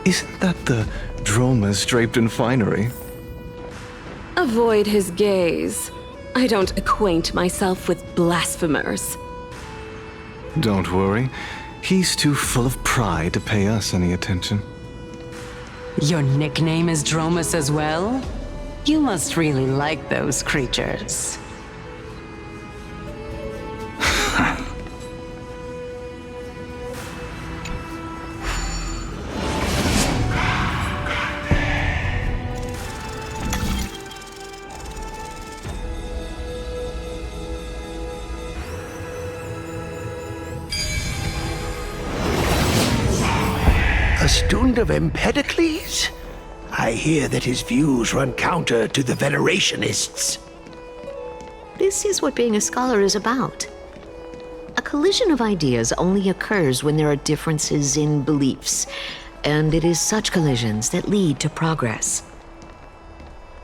Isn't that the dromas draped in finery? Avoid his gaze. I don't acquaint myself with blasphemers. Don't worry. He's too full of pride to pay us any attention. Your nickname is Dromus as well? You must really like those creatures. A student of Empedocles? I hear that his views run counter to the Venerationists. This is what being a scholar is about. A collision of ideas only occurs when there are differences in beliefs, and it is such collisions that lead to progress.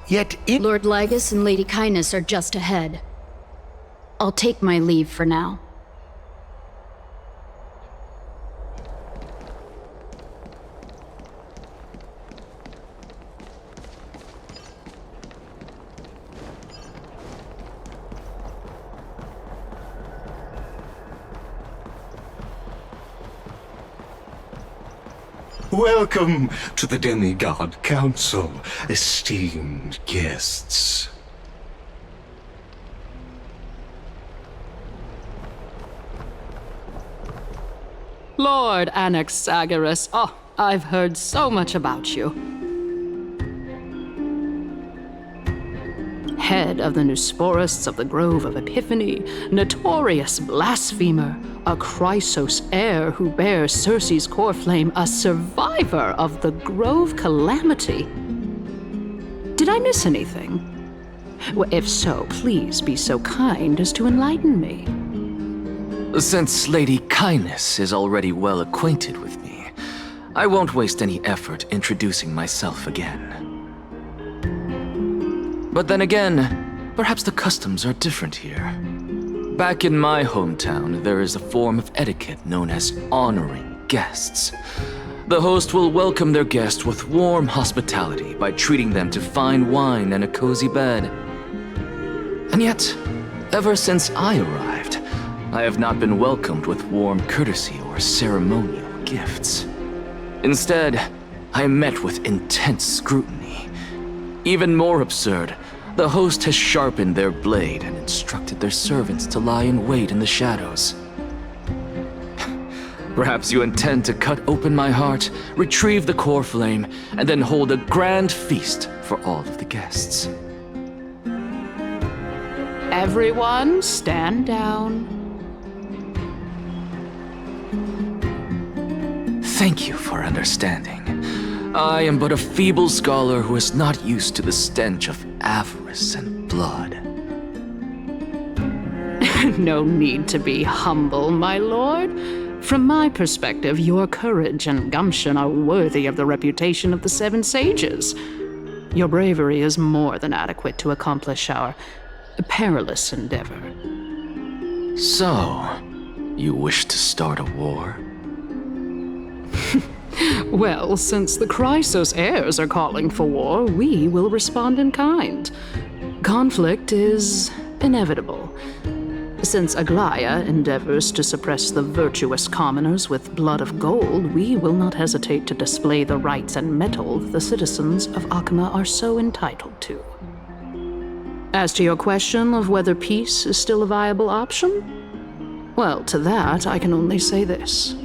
Yet Lord Lygus and Lady Kindness are just ahead. I'll take my leave for now. Welcome to the Demigod Council, esteemed guests. Lord Anaxagoras, oh, I've heard so much about you. Head of the Nusporists of the Grove of Epiphany, notorious blasphemer, a Chrysos heir who bears Circe's core flame, a survivor of the Grove calamity. Did I miss anything? Well, if so, please be so kind as to enlighten me. Since Lady Kindness is already well acquainted with me, I won't waste any effort introducing myself again. But then again, perhaps the customs are different here. Back in my hometown, there is a form of etiquette known as honoring guests. The host will welcome their guest with warm hospitality by treating them to fine wine and a cozy bed. And yet, ever since I arrived, I have not been welcomed with warm courtesy or ceremonial gifts. Instead, I am met with intense scrutiny. Even more absurd, the host has sharpened their blade and instructed their servants to lie in wait in the shadows. Perhaps you intend to cut open my heart, retrieve the core flame, and then hold a grand feast for all of the guests. Everyone, stand down. Thank you for understanding. I am but a feeble scholar who is not used to the stench of avarice and blood. No need to be humble, my lord. From my perspective, your courage and gumption are worthy of the reputation of the Seven Sages. Your bravery is more than adequate to accomplish our perilous endeavor. So, you wish to start a war? Well, since the Chrysos heirs are calling for war, we will respond in kind. Conflict is inevitable. Since Aglaya endeavors to suppress the virtuous commoners with blood of gold, we will not hesitate to display the rights and mettle the citizens of Akama are so entitled to. As to your question of whether peace is still a viable option, well, to that I can only say this.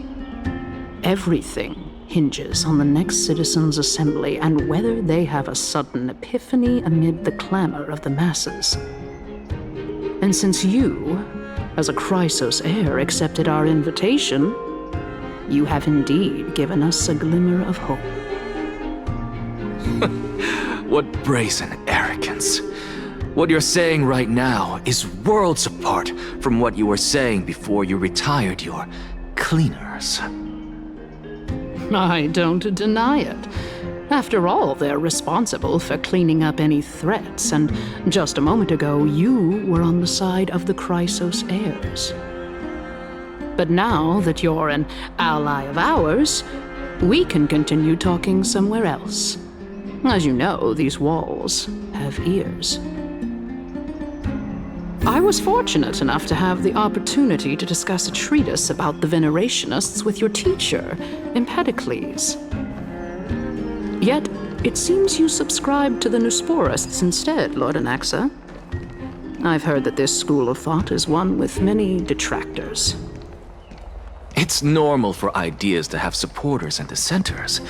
Everything hinges on the next citizens' assembly and whether they have a sudden epiphany amid the clamor of the masses. And since you, as a Chrysos heir, accepted our invitation, you have indeed given us a glimmer of hope. What brazen arrogance. What you're saying right now is worlds apart from what you were saying before you retired your cleaners. I don't deny it. After all, they're responsible for cleaning up any threats, and just a moment ago, you were on the side of the Chrysos heirs. But now that you're an ally of ours, we can continue talking somewhere else. As you know, these walls have ears. I was fortunate enough to have the opportunity to discuss a treatise about the Venerationists with your teacher, Empedocles. Yet, it seems you subscribe to the Nusporists instead, Lord Anaxa. I've heard that this school of thought is one with many detractors. It's normal for ideas to have supporters and dissenters,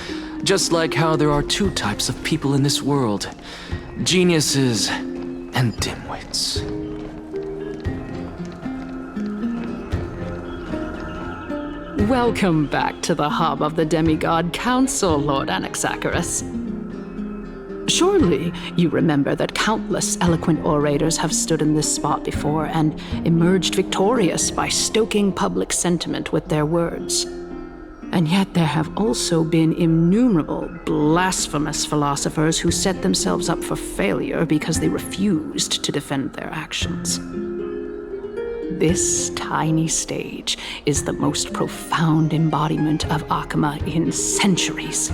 just like how there are two types of people in this world: geniuses and dimwits. Welcome back to the hub of the Demigod Council, Lord Anaxagoras. Surely you remember that countless eloquent orators have stood in this spot before and emerged victorious by stoking public sentiment with their words. And yet there have also been innumerable blasphemous philosophers who set themselves up for failure because they refused to defend their actions. This tiny stage is the most profound embodiment of Akama in centuries.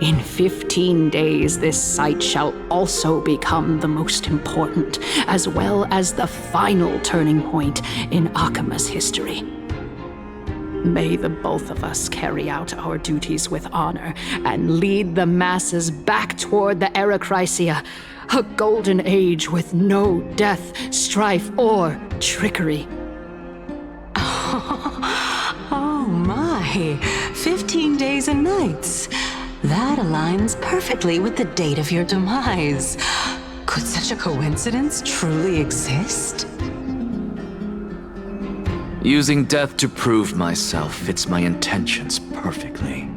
In 15 days, this site shall also become the most important, as well as the final turning point in Akama's history. May the both of us carry out our duties with honor and lead the masses back toward the Erechrysia, a golden age with no death, strife, or trickery. Oh my, 15 days and nights. That aligns perfectly with the date of your demise. Could such a coincidence truly exist? Using death to prove myself fits my intentions perfectly.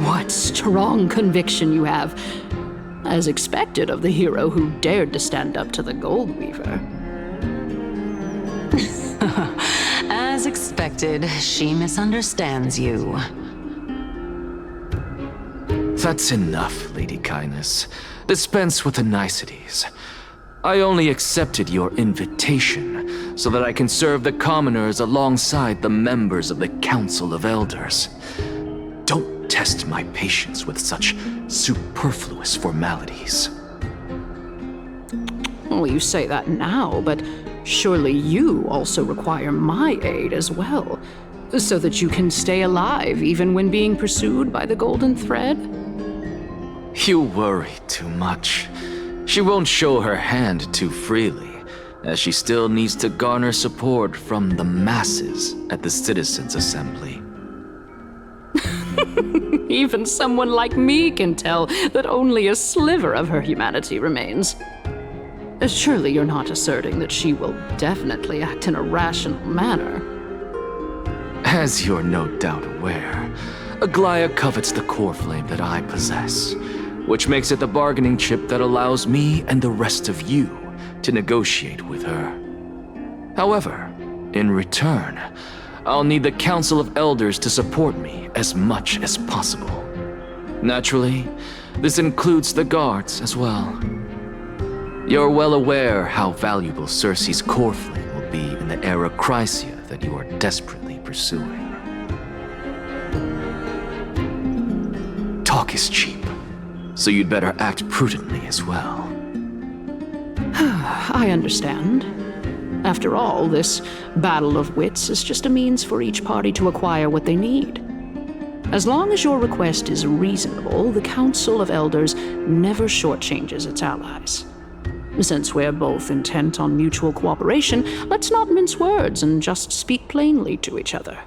What strong conviction you have, as expected of the hero who dared to stand up to the Gold Weaver. As expected, she misunderstands you. That's enough, Lady Kindness. Dispense with the niceties. I only accepted your invitation so that I can serve the commoners alongside the members of the Council of Elders. Don't test my patience with such superfluous formalities. Well, you say that now, but surely you also require my aid as well, so that you can stay alive even when being pursued by the Golden Thread? You worry too much. She won't show her hand too freely, as she still needs to garner support from the masses at the Citizens' Assembly. Even someone like me can tell that only a sliver of her humanity remains. Surely you're not asserting that she will definitely act in a rational manner. As you're no doubt aware, Aglaya covets the core flame that I possess, which makes it the bargaining chip that allows me and the rest of you to negotiate with her. However, in return, I'll need the Council of Elders to support me as much as possible. Naturally, this includes the guards as well. You're well aware how valuable Circe's core flame will be in the Erechrysia that you are desperately pursuing. Talk is cheap, so you'd better act prudently as well. I understand. After all, this battle of wits is just a means for each party to acquire what they need. As long as your request is reasonable, the Council of Elders never shortchanges its allies. Since we're both intent on mutual cooperation, let's not mince words and just speak plainly to each other.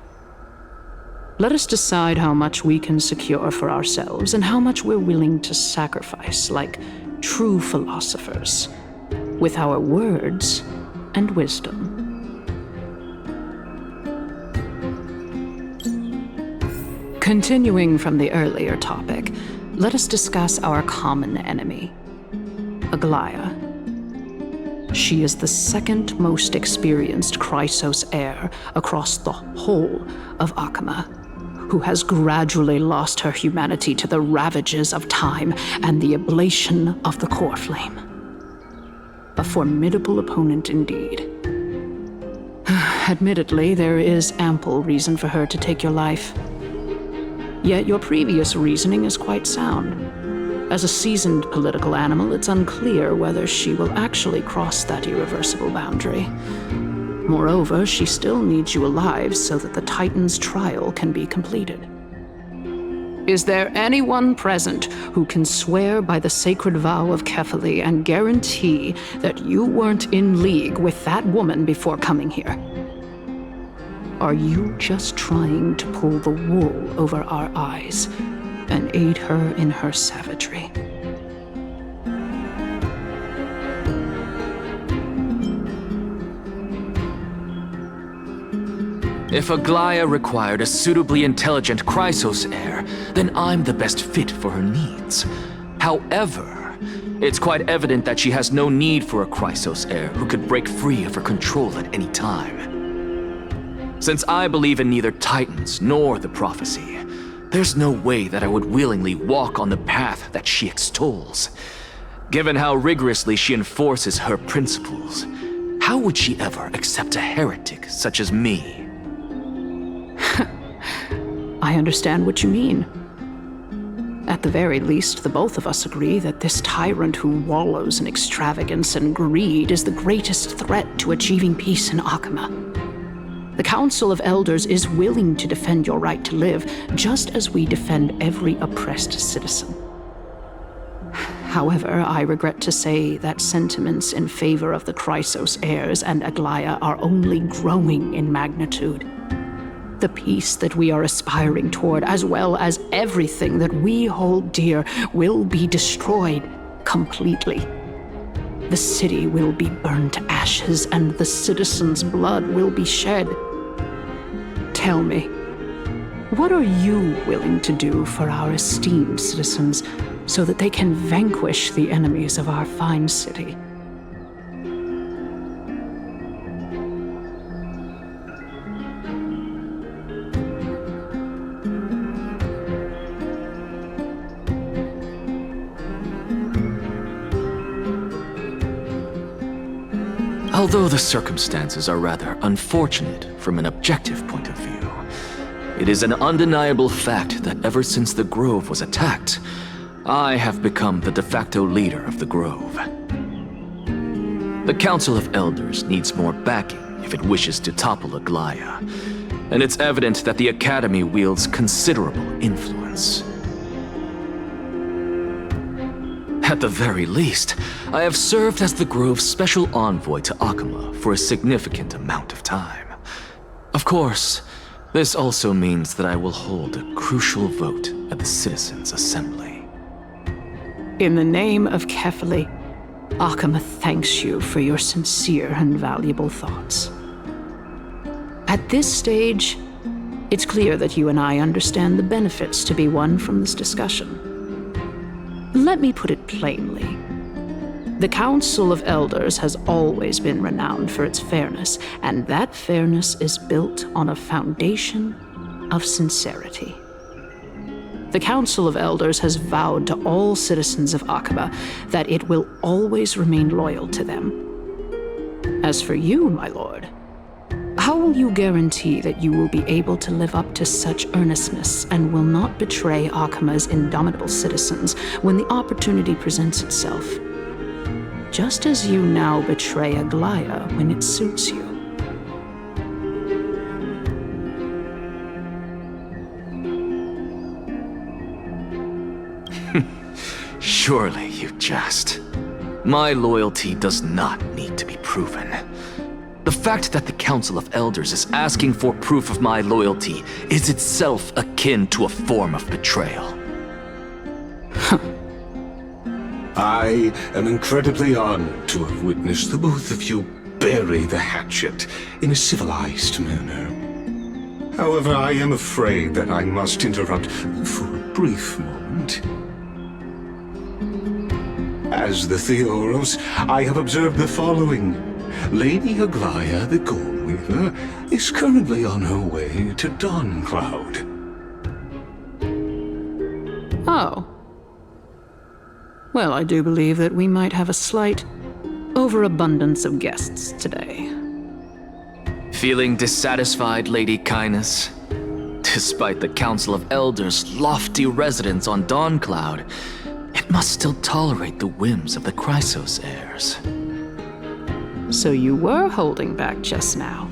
Let us decide how much we can secure for ourselves and how much we're willing to sacrifice, like true philosophers, with our words and wisdom. Continuing from the earlier topic, let us discuss our common enemy, Aglaya. She is the second most experienced Chrysos heir across the whole of Akama, who has gradually lost her humanity to the ravages of time and the ablation of the core flame. A formidable opponent indeed. Admittedly, there is ample reason for her to take your life. Yet your previous reasoning is quite sound. As a seasoned political animal, it's unclear whether she will actually cross that irreversible boundary. Moreover, she still needs you alive so that the Titan's trial can be completed. Is there anyone present who can swear by the sacred vow of Kefali and guarantee that you weren't in league with that woman before coming here? Are you just trying to pull the wool over our eyes and aid her in her savagery? If Aglaya required a suitably intelligent Chrysos heir, then I'm the best fit for her needs. However, it's quite evident that she has no need for a Chrysos heir who could break free of her control at any time. Since I believe in neither Titans nor the prophecy, there's no way that I would willingly walk on the path that she extols. Given how rigorously she enforces her principles, how would she ever accept a heretic such as me? I understand what you mean. At the very least, the both of us agree that this tyrant who wallows in extravagance and greed is the greatest threat to achieving peace in Akama. The Council of Elders is willing to defend your right to live, just as we defend every oppressed citizen. However, I regret to say that sentiments in favor of the Chrysos heirs and Aglaya are only growing in magnitude. The peace that we are aspiring toward, as well as everything that we hold dear, will be destroyed completely. The city will be burned to ashes, and the citizens' blood will be shed. Tell me, what are you willing to do for our esteemed citizens so that they can vanquish the enemies of our fine city? Although the circumstances are rather unfortunate from an objective point of view, it is an undeniable fact that ever since the Grove was attacked, I have become the de facto leader of the Grove. The Council of Elders needs more backing if it wishes to topple Aglaya, and it's evident that the Academy wields considerable influence. At the very least, I have served as the Grove's special envoy to Akama for a significant amount of time. Of course, this also means that I will hold a crucial vote at the Citizens' Assembly. In the name of Kefali, Akama thanks you for your sincere and valuable thoughts. At this stage, it's clear that you and I understand the benefits to be won from this discussion. Let me put it plainly. The Council of Elders has always been renowned for its fairness, and that fairness is built on a foundation of sincerity. The Council of Elders has vowed to all citizens of Akaba that it will always remain loyal to them. As for you, my lord, how will you guarantee that you will be able to live up to such earnestness and will not betray Akama's indomitable citizens when the opportunity presents itself? Just as you now betray Aglaya when it suits you. Surely you jest. My loyalty does not need to be proven. The fact that the Council of Elders is asking for proof of my loyalty is itself akin to a form of betrayal. I am incredibly honored to have witnessed the both of you bury the hatchet in a civilized manner. However, I am afraid that I must interrupt for a brief moment. As the Theoros, I have observed the following. Lady Aglaya, the Goldweaver, is currently on her way to Dawncloud. Oh. Well, I do believe that we might have a slight overabundance of guests today. Feeling dissatisfied, Lady Kindness? Despite the Council of Elders' lofty residence on Dawncloud, it must still tolerate the whims of the Chrysos heirs. So you were holding back just now.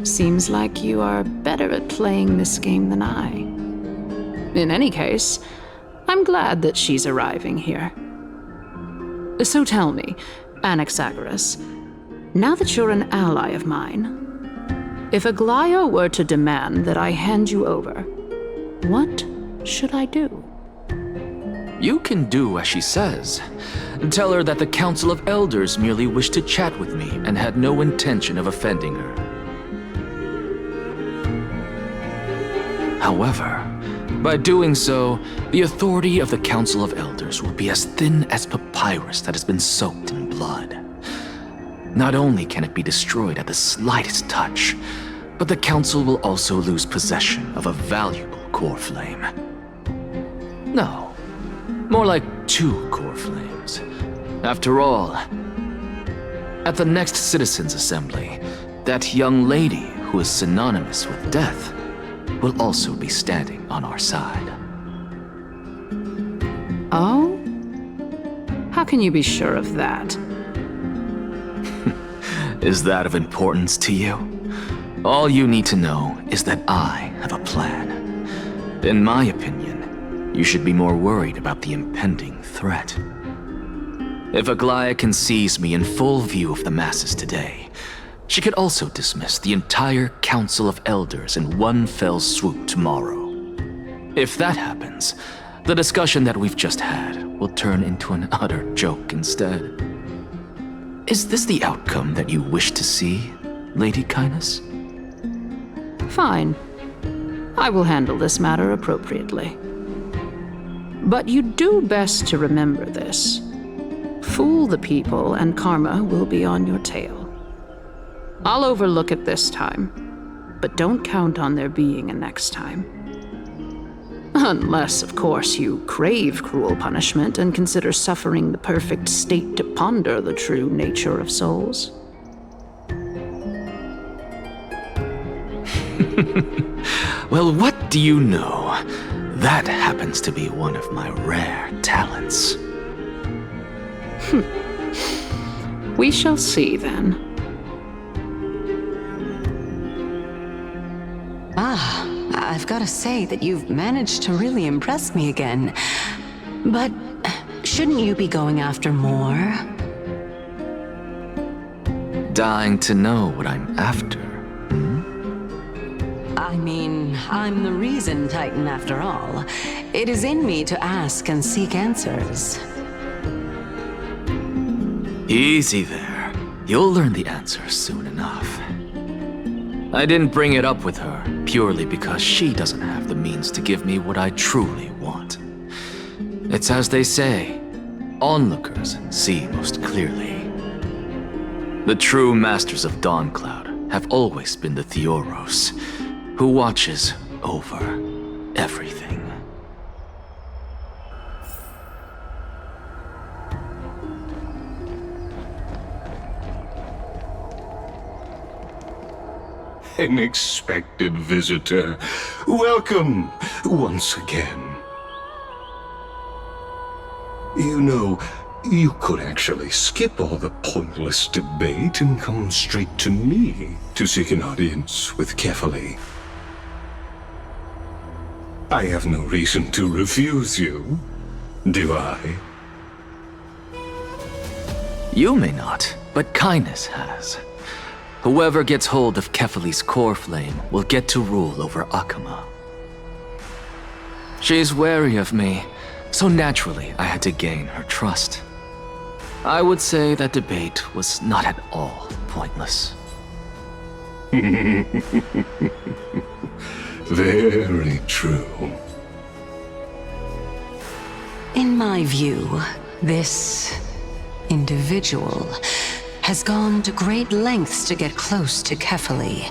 Seems like you are better at playing this game than I. In any case, I'm glad that she's arriving here. So tell me, Anaxagoras, now that you're an ally of mine, if Aglaya were to demand that I hand you over, what should I do? You can do as she says. Tell her that the Council of Elders merely wished to chat with me and had no intention of offending her. However, by doing so, the authority of the Council of Elders will be as thin as papyrus that has been soaked in blood. Not only can it be destroyed at the slightest touch, but the Council will also lose possession of a valuable core flame. No, more like 2 core flames. After all, at the next Citizens' Assembly, that young lady who is synonymous with death will also be standing on our side. Oh? How can you be sure of that? Is that of importance to you? All you need to know is that I have a plan. In my opinion, you should be more worried about the impending threat. If Aglaya can seize me in full view of the masses today, she could also dismiss the entire Council of Elders in one fell swoop tomorrow. If that happens, the discussion that we've just had will turn into an utter joke instead. Is this the outcome that you wish to see, Lady Kindness? Fine. I will handle this matter appropriately. But you do best to remember this. Fool the people and karma will be on your tail. I'll overlook it this time, but don't count on there being a next time. Unless, of course, you crave cruel punishment and consider suffering the perfect state to ponder the true nature of souls. Well, what do you know? That happens to be one of my rare talents. We shall see then. I've got to say that you've managed to really impress me again. But shouldn't you be going after more? Dying to know what I'm after. I mean, I'm the reason Titan after all. It is in me to ask and seek answers. Easy there. You'll learn the answers soon enough. I didn't bring it up with her purely because she doesn't have the means to give me what I truly want. It's as they say, onlookers see most clearly. The true masters of Dawncloud have always been the Theoros, who watches over everything. An expected visitor. Welcome once again. You know, you could actually skip all the pointless debate and come straight to me to seek an audience with Kefali. I have no reason to refuse you, do I? You may not, but Kindness has. Whoever gets hold of Kefali's core flame will get to rule over Akama. She's wary of me, so naturally I had to gain her trust. I would say that debate was not at all pointless. Very true. In my view, this individual has gone to great lengths to get close to Kefali.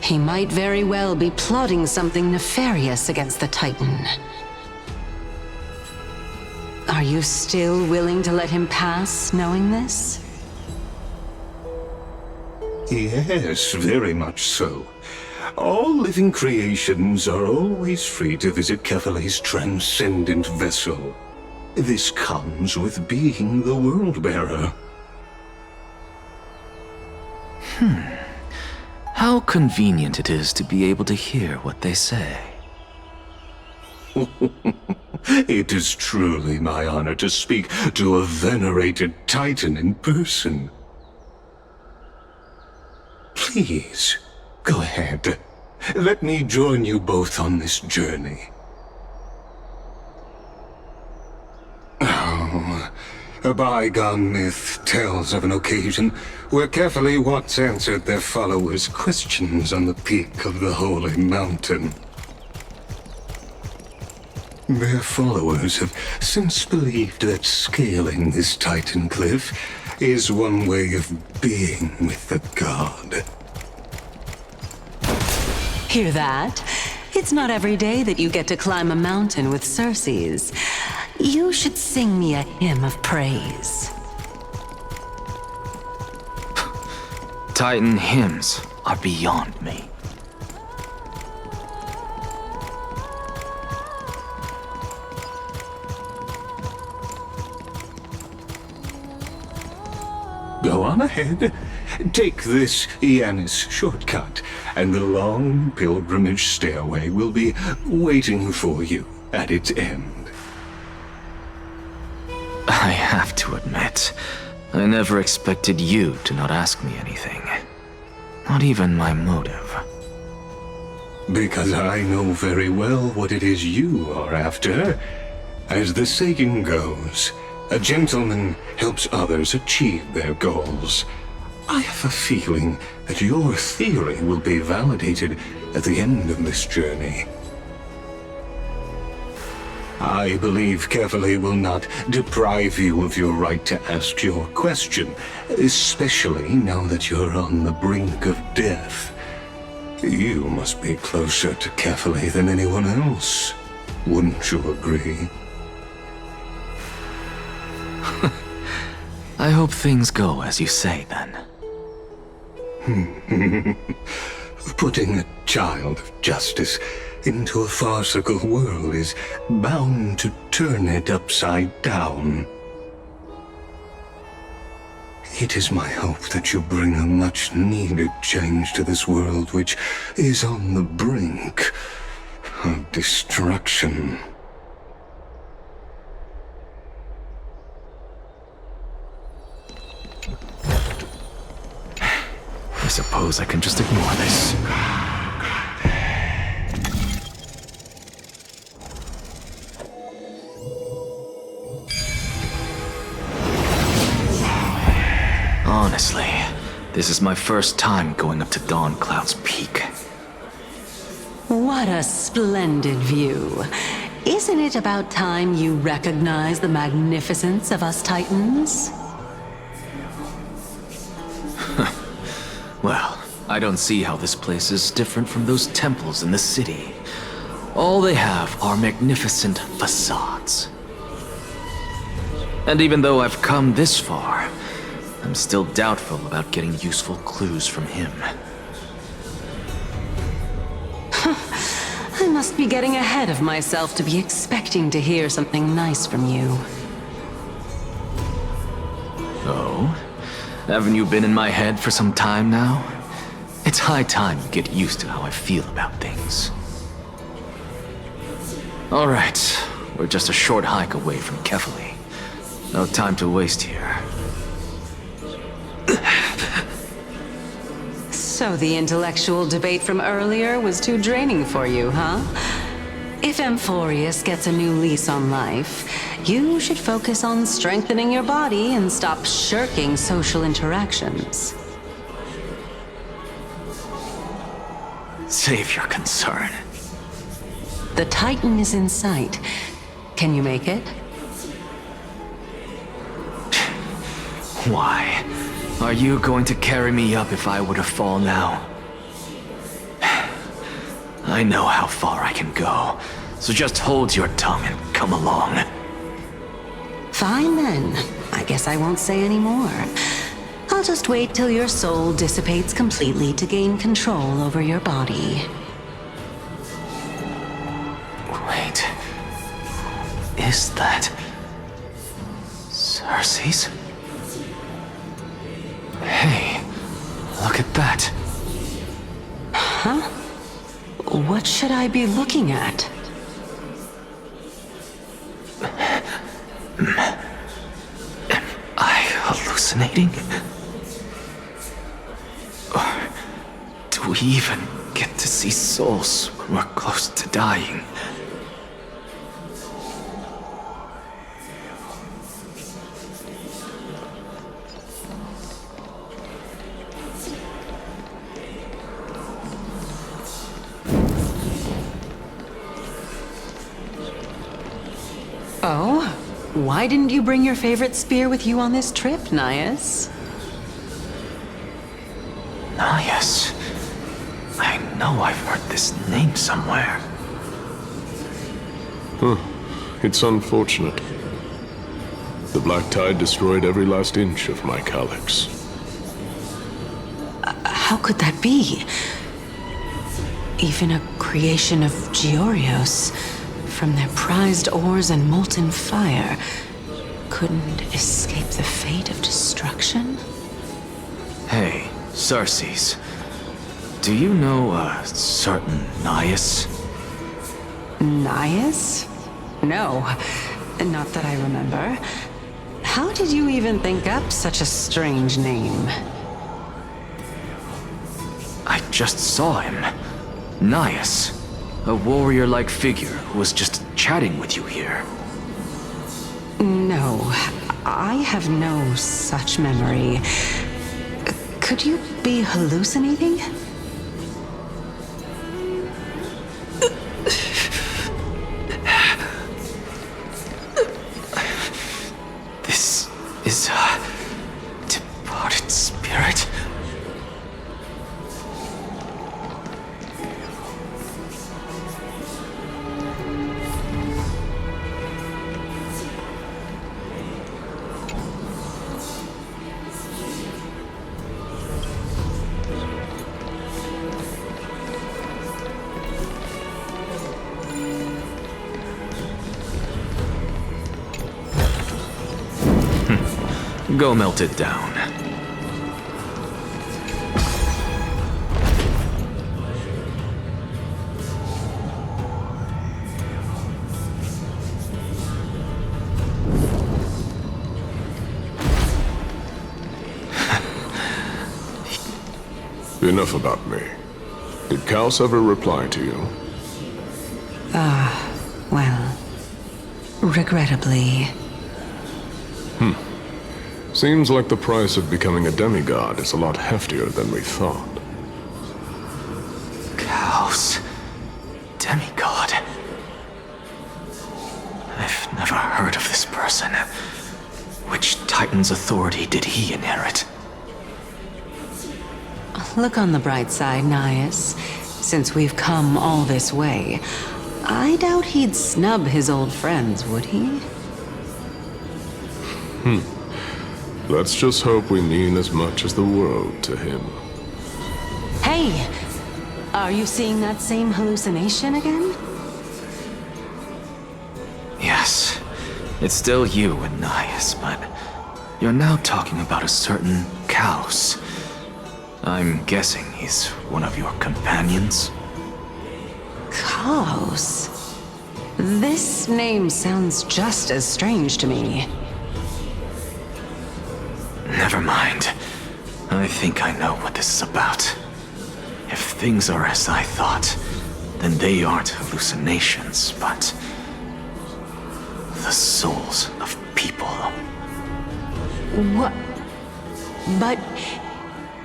He might very well be plotting something nefarious against the Titan. Are you still willing to let him pass, knowing this? Yes, very much so. All living creations are always free to visit Kefale's transcendent vessel. This comes with being the world-bearer. How convenient it is to be able to hear what they say. It is truly my honor to speak to a venerated Titan in person. Please, go ahead. Let me join you both on this journey. Oh, a bygone myth tells of an occasion where Kefale once answered their followers' questions on the peak of the holy mountain. Their followers have since believed that scaling this Titan cliff is one way of being with the god. Hear that? It's not every day that you get to climb a mountain with Circes. You should sing me a hymn of praise. Titan hymns are beyond me. Go on ahead. Take this Yanis shortcut, and the long pilgrimage stairway will be waiting for you at its end. I have to admit, I never expected you to not ask me anything. Not even my motive. Because I know very well what it is you are after. As the saying goes, a gentleman helps others achieve their goals. I have a feeling that your theory will be validated at the end of this journey. I believe Kefale will not deprive you of your right to ask your question, especially now that you're on the brink of death. You must be closer to Kefale than anyone else. Wouldn't you agree? I hope things go as you say, then. Putting a child of justice into a farcical world is bound to turn it upside down. It is my hope that you bring a much-needed change to this world which is on the brink of destruction. I suppose I can just ignore this. Honestly, this is my first time going up to Dawn Cloud's peak. What a splendid view. Isn't it about time you recognize the magnificence of us Titans? Well, I don't see how this place is different from those temples in the city. All they have are magnificent facades. And even though I've come this far, I'm still doubtful about getting useful clues from him. I must be getting ahead of myself to be expecting to hear something nice from you. Oh? Haven't you been in my head for some time now? It's high time you get used to how I feel about things. Alright, we're just a short hike away from Kefale. No time to waste here. So the intellectual debate from earlier was too draining for you, huh? If Amphorius gets a new lease on life, you should focus on strengthening your body and stop shirking social interactions. Save your concern. The Titan is in sight. Can you make it? Why? Are you going to carry me up if I were to fall now? I know how far I can go, so just hold your tongue and come along. Fine then. I guess I won't say any more. I'll just wait till your soul dissipates completely to gain control over your body. Wait. Is that... Cersei's? Hey, look at that. Huh? What should I be looking at? Am I hallucinating? Or do we even get to see souls when we're close to dying? Oh? Why didn't you bring your favorite spear with you on this trip, Nias? Nias. I know I've heard this name somewhere. It's unfortunate. The Black Tide destroyed every last inch of my calyx. How could that be? Even a creation of Georios, from their prized ores and molten fire, couldn't escape the fate of destruction? Hey, Cersei's. Do you know a certain Nias? Nias? No, not that I remember. How did you even think up such a strange name? I just saw him. Nias. A warrior-like figure who was just chatting with you here. No, I have no such memory. Could you be hallucinating? This is a departed spirit. Go melt it down. Enough about me. Did Kaos ever reply to you? Well, regrettably. Seems like the price of becoming a demigod is a lot heftier than we thought. Kaos. Demigod. I've never heard of this person. Which Titan's authority did he inherit? Look on the bright side, Nias. Since we've come all this way, I doubt he'd snub his old friends, would he? Let's just hope we mean as much as the world to him. Hey! Are you seeing that same hallucination again? Yes. It's still you and Nias, but you're now talking about a certain Kaos. I'm guessing he's one of your companions? Kaos? This name sounds just as strange to me. Never mind. I think I know what this is about. If things are as I thought, then they aren't hallucinations, but the souls of people. What? But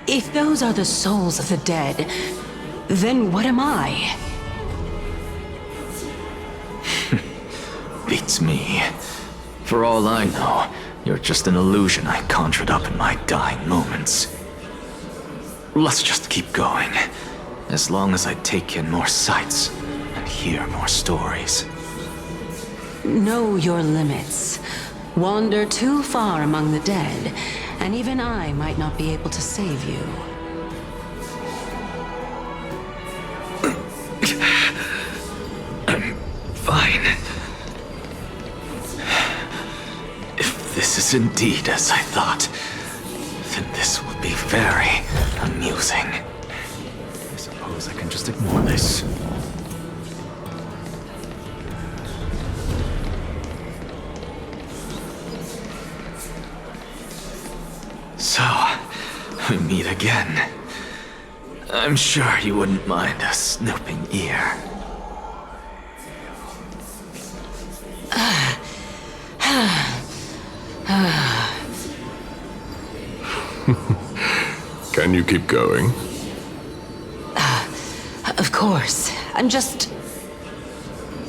if those are the souls of the dead, then what am I? Beats me. For all I know, you're just an illusion I conjured up in my dying moments. Let's just keep going. As long as I take in more sights and hear more stories. Know your limits. Wander too far among the dead, and even I might not be able to save you. I'm fine. If this is indeed as I thought, then this will be very amusing. I suppose I can just ignore this. So, we meet again. I'm sure you wouldn't mind a snooping ear. Can you keep going? Of course. I'm just...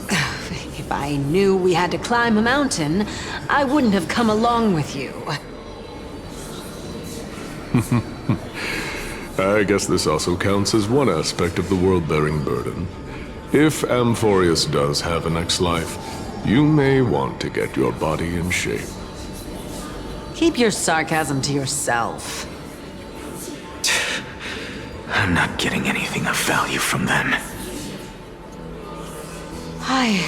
If I knew we had to climb a mountain, I wouldn't have come along with you. I guess this also counts as one aspect of the world-bearing burden. If Amphorius does have a next life, you may want to get your body in shape. Keep your sarcasm to yourself. I'm not getting anything of value from them. I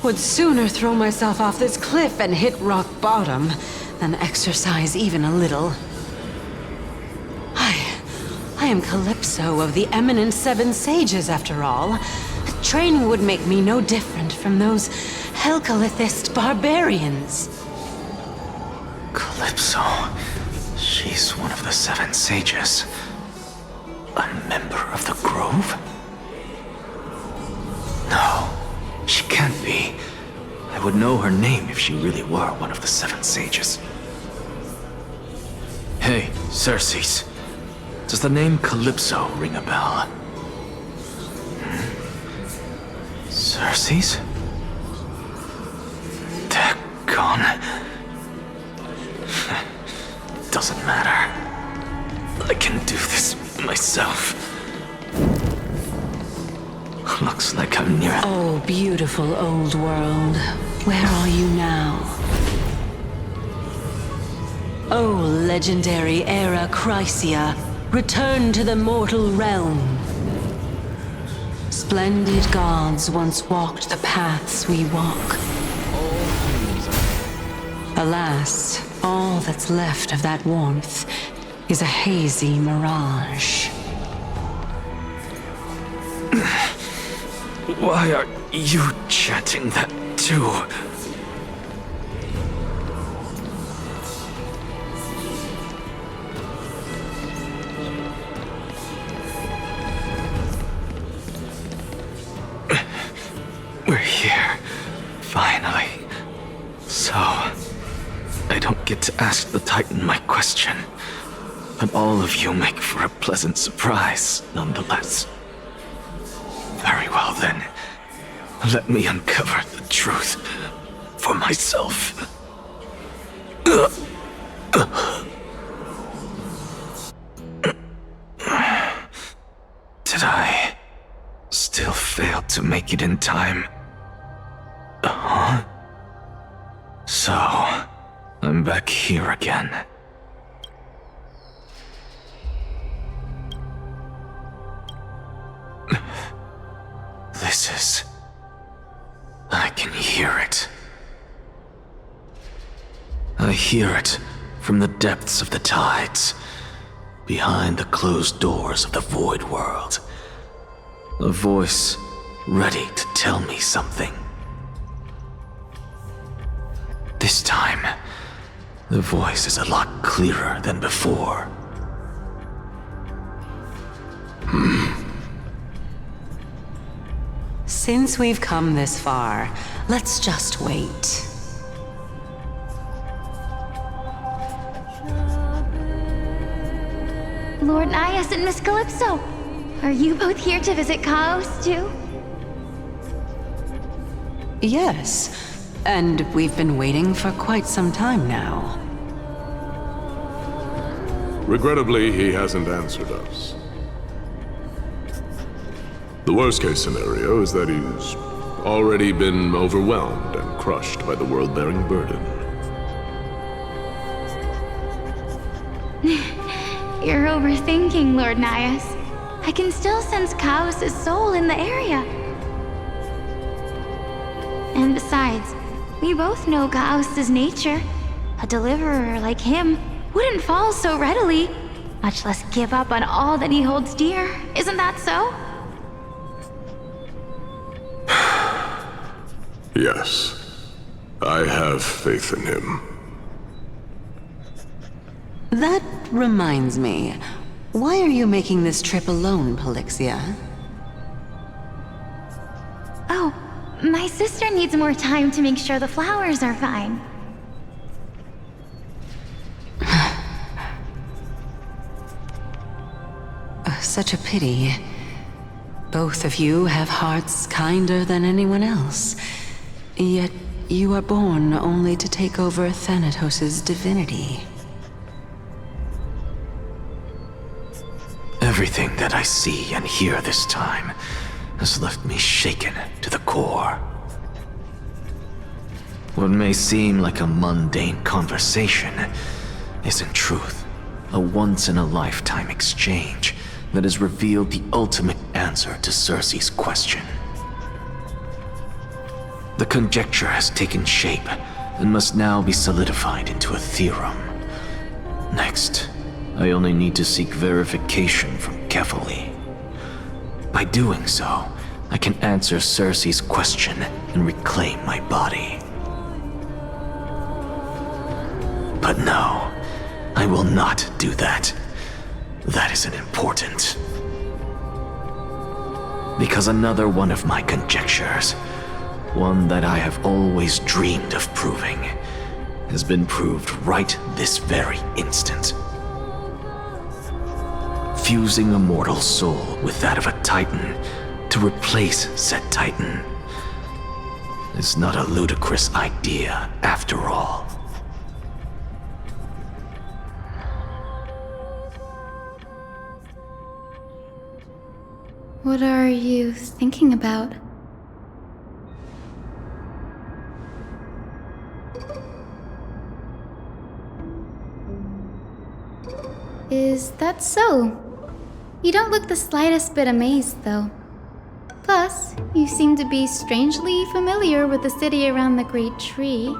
would sooner throw myself off this cliff and hit rock bottom than exercise even a little. I am Calypso of the eminent Seven Sages, after all. Training would make me no different from those Helcalithist barbarians. Calypso. She's one of the Seven Sages. A member of the Grove? No, she can't be. I would know her name if she really were one of the Seven Sages. Hey, Circes. Does the name Calypso ring a bell? Circes? Daggone. Doesn't matter. I can do this myself. Looks like I'm near... Oh, beautiful old world. Where are you now? Oh, legendary era Chrysia, return to the mortal realm. Splendid gods once walked the paths we walk. Alas, all that's left of that warmth is a hazy mirage. Why are you chanting that too? We're here, finally. So, I don't get to ask the Titan my question, but all of you make for a pleasant surprise, nonetheless. Very well then, let me uncover the truth for myself. Did I still fail to make it in time? Huh? So, I'm back here again. This is... I can hear it. I hear it from the depths of the tides, behind the closed doors of the void world. A voice ready to tell me something. This time, the voice is a lot clearer than before. Since we've come this far, let's just wait. Lord Nias and Miss Calypso, are you both here to visit Chaos too? Yes, and we've been waiting for quite some time now. Regrettably, he hasn't answered us. The worst-case scenario is that he's already been overwhelmed and crushed by the world-bearing burden. You're overthinking, Lord Nias. I can still sense Chaos' soul in the area. And besides, we both know Chaos' nature. A deliverer like him wouldn't fall so readily, much less give up on all that he holds dear. Isn't that so? Yes, I have faith in him. That reminds me. Why are you making this trip alone, Polixia? Oh, my sister needs more time to make sure the flowers are fine. Such a pity. Both of you have hearts kinder than anyone else. Yet you are born only to take over Thanatos' divinity. Everything that I see and hear this time has left me shaken to the core. What may seem like a mundane conversation is in truth a once-in-a-lifetime exchange that has revealed the ultimate answer to Circe's question. The conjecture has taken shape and must now be solidified into a theorem. Next, I only need to seek verification from Kefali. By doing so, I can answer Circe's question and reclaim my body. But no, I will not do that. That isn't important. Because another one of my conjectures, one that I have always dreamed of proving, has been proved right this very instant. Fusing a mortal soul with that of a Titan to replace said Titan is not a ludicrous idea after all. What are you thinking about? Is that so? You don't look the slightest bit amazed, though. Plus, you seem to be strangely familiar with the city around the Great Tree.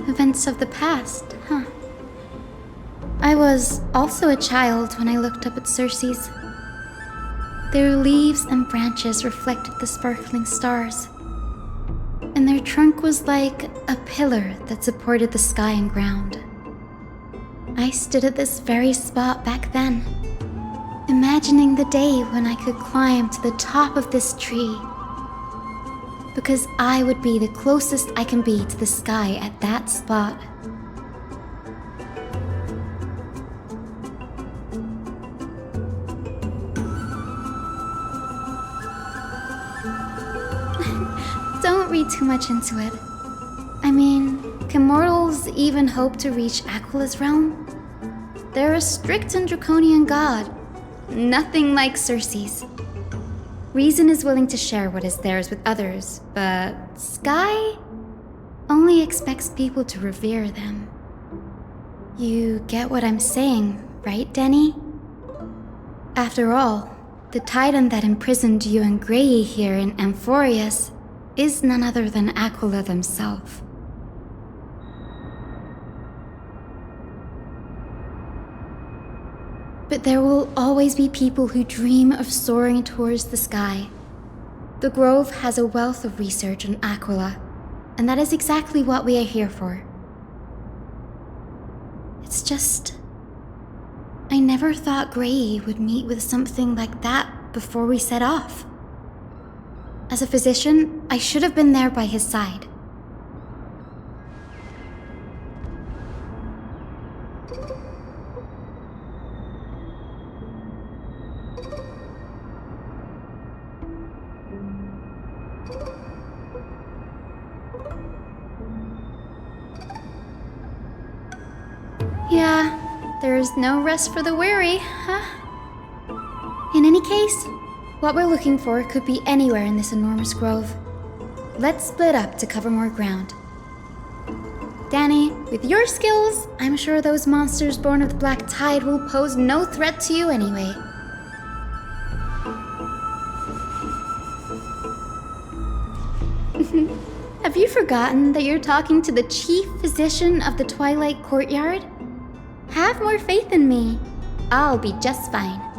Events of the past, huh? I was also a child when I looked up at Circe's. Their leaves and branches reflected the sparkling stars, and their trunk was like a pillar that supported the sky and ground. I stood at this very spot back then, imagining the day when I could climb to the top of this tree, because I would be the closest I can be to the sky at that spot. Don't read too much into it. I mean, can mortals even hope to reach Aquila's realm? They're a strict and draconian god, nothing like Circe's. Reason is willing to share what is theirs with others, but Sky only expects people to revere them. You get what I'm saying, right, Denny? After all, the Titan that imprisoned you and Grey here in Amphorius is none other than Aquila themselves. But there will always be people who dream of soaring towards the sky. The Grove has a wealth of research on Aquila, and that is exactly what we are here for. It's just, I never thought Grey would meet with something like that before we set off. As a physician, I should have been there by his side. Yeah, there's no rest for the weary, huh? In any case, what we're looking for could be anywhere in this enormous grove. let's split up to cover more ground. Danny, with your skills, I'm sure those monsters born of the Black Tide will pose no threat to you anyway. Have you forgotten that you're talking to the chief physician of the Twilight Courtyard? Have more faith in me. I'll be just fine.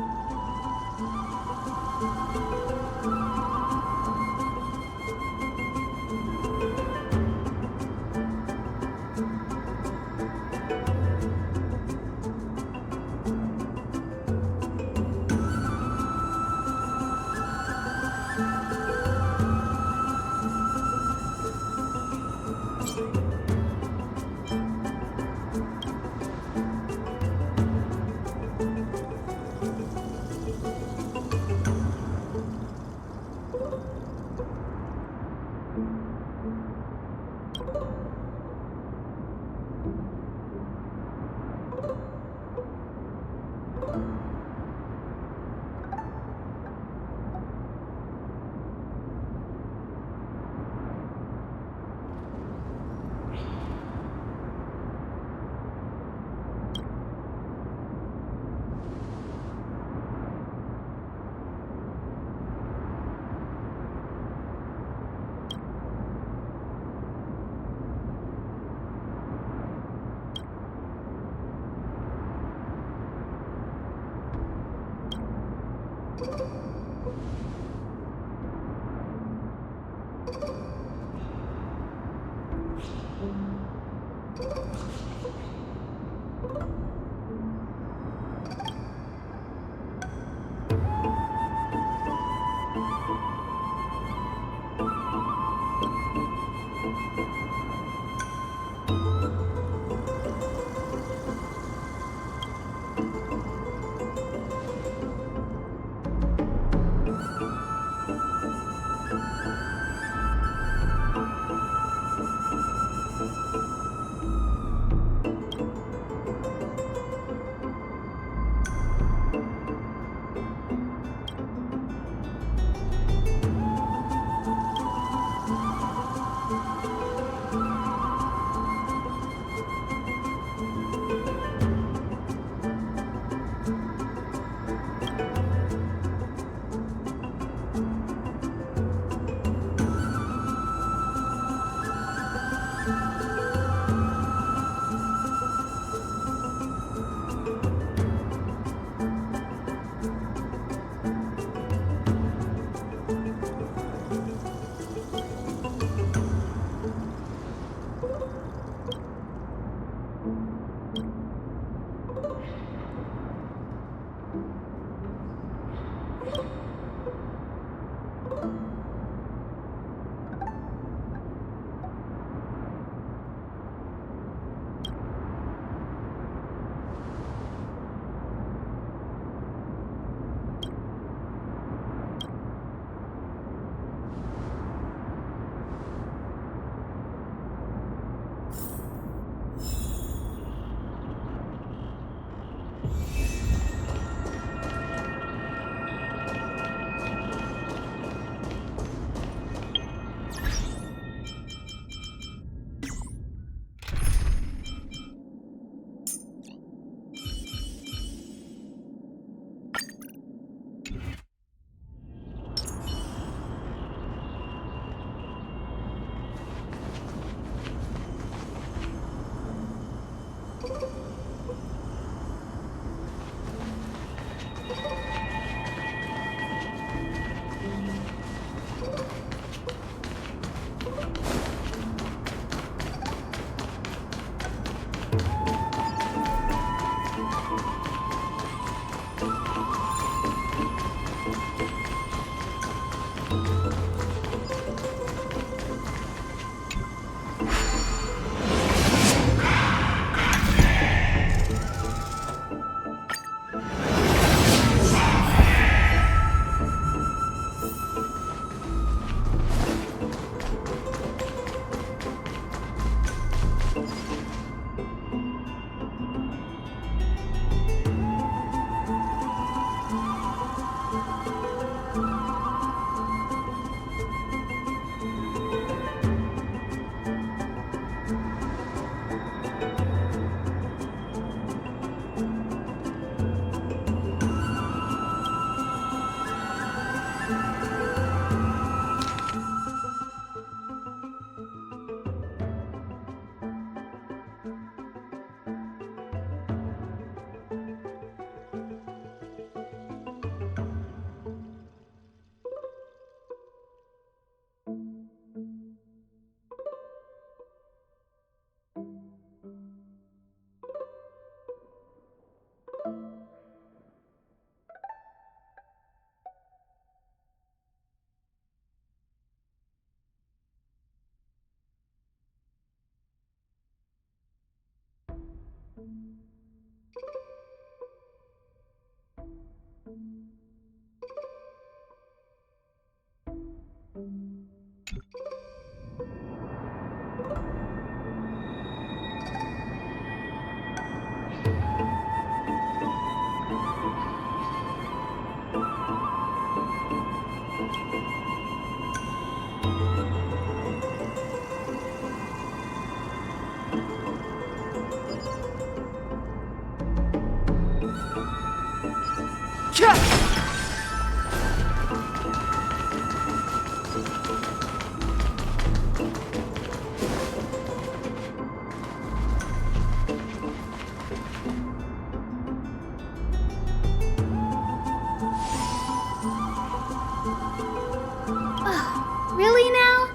Really now?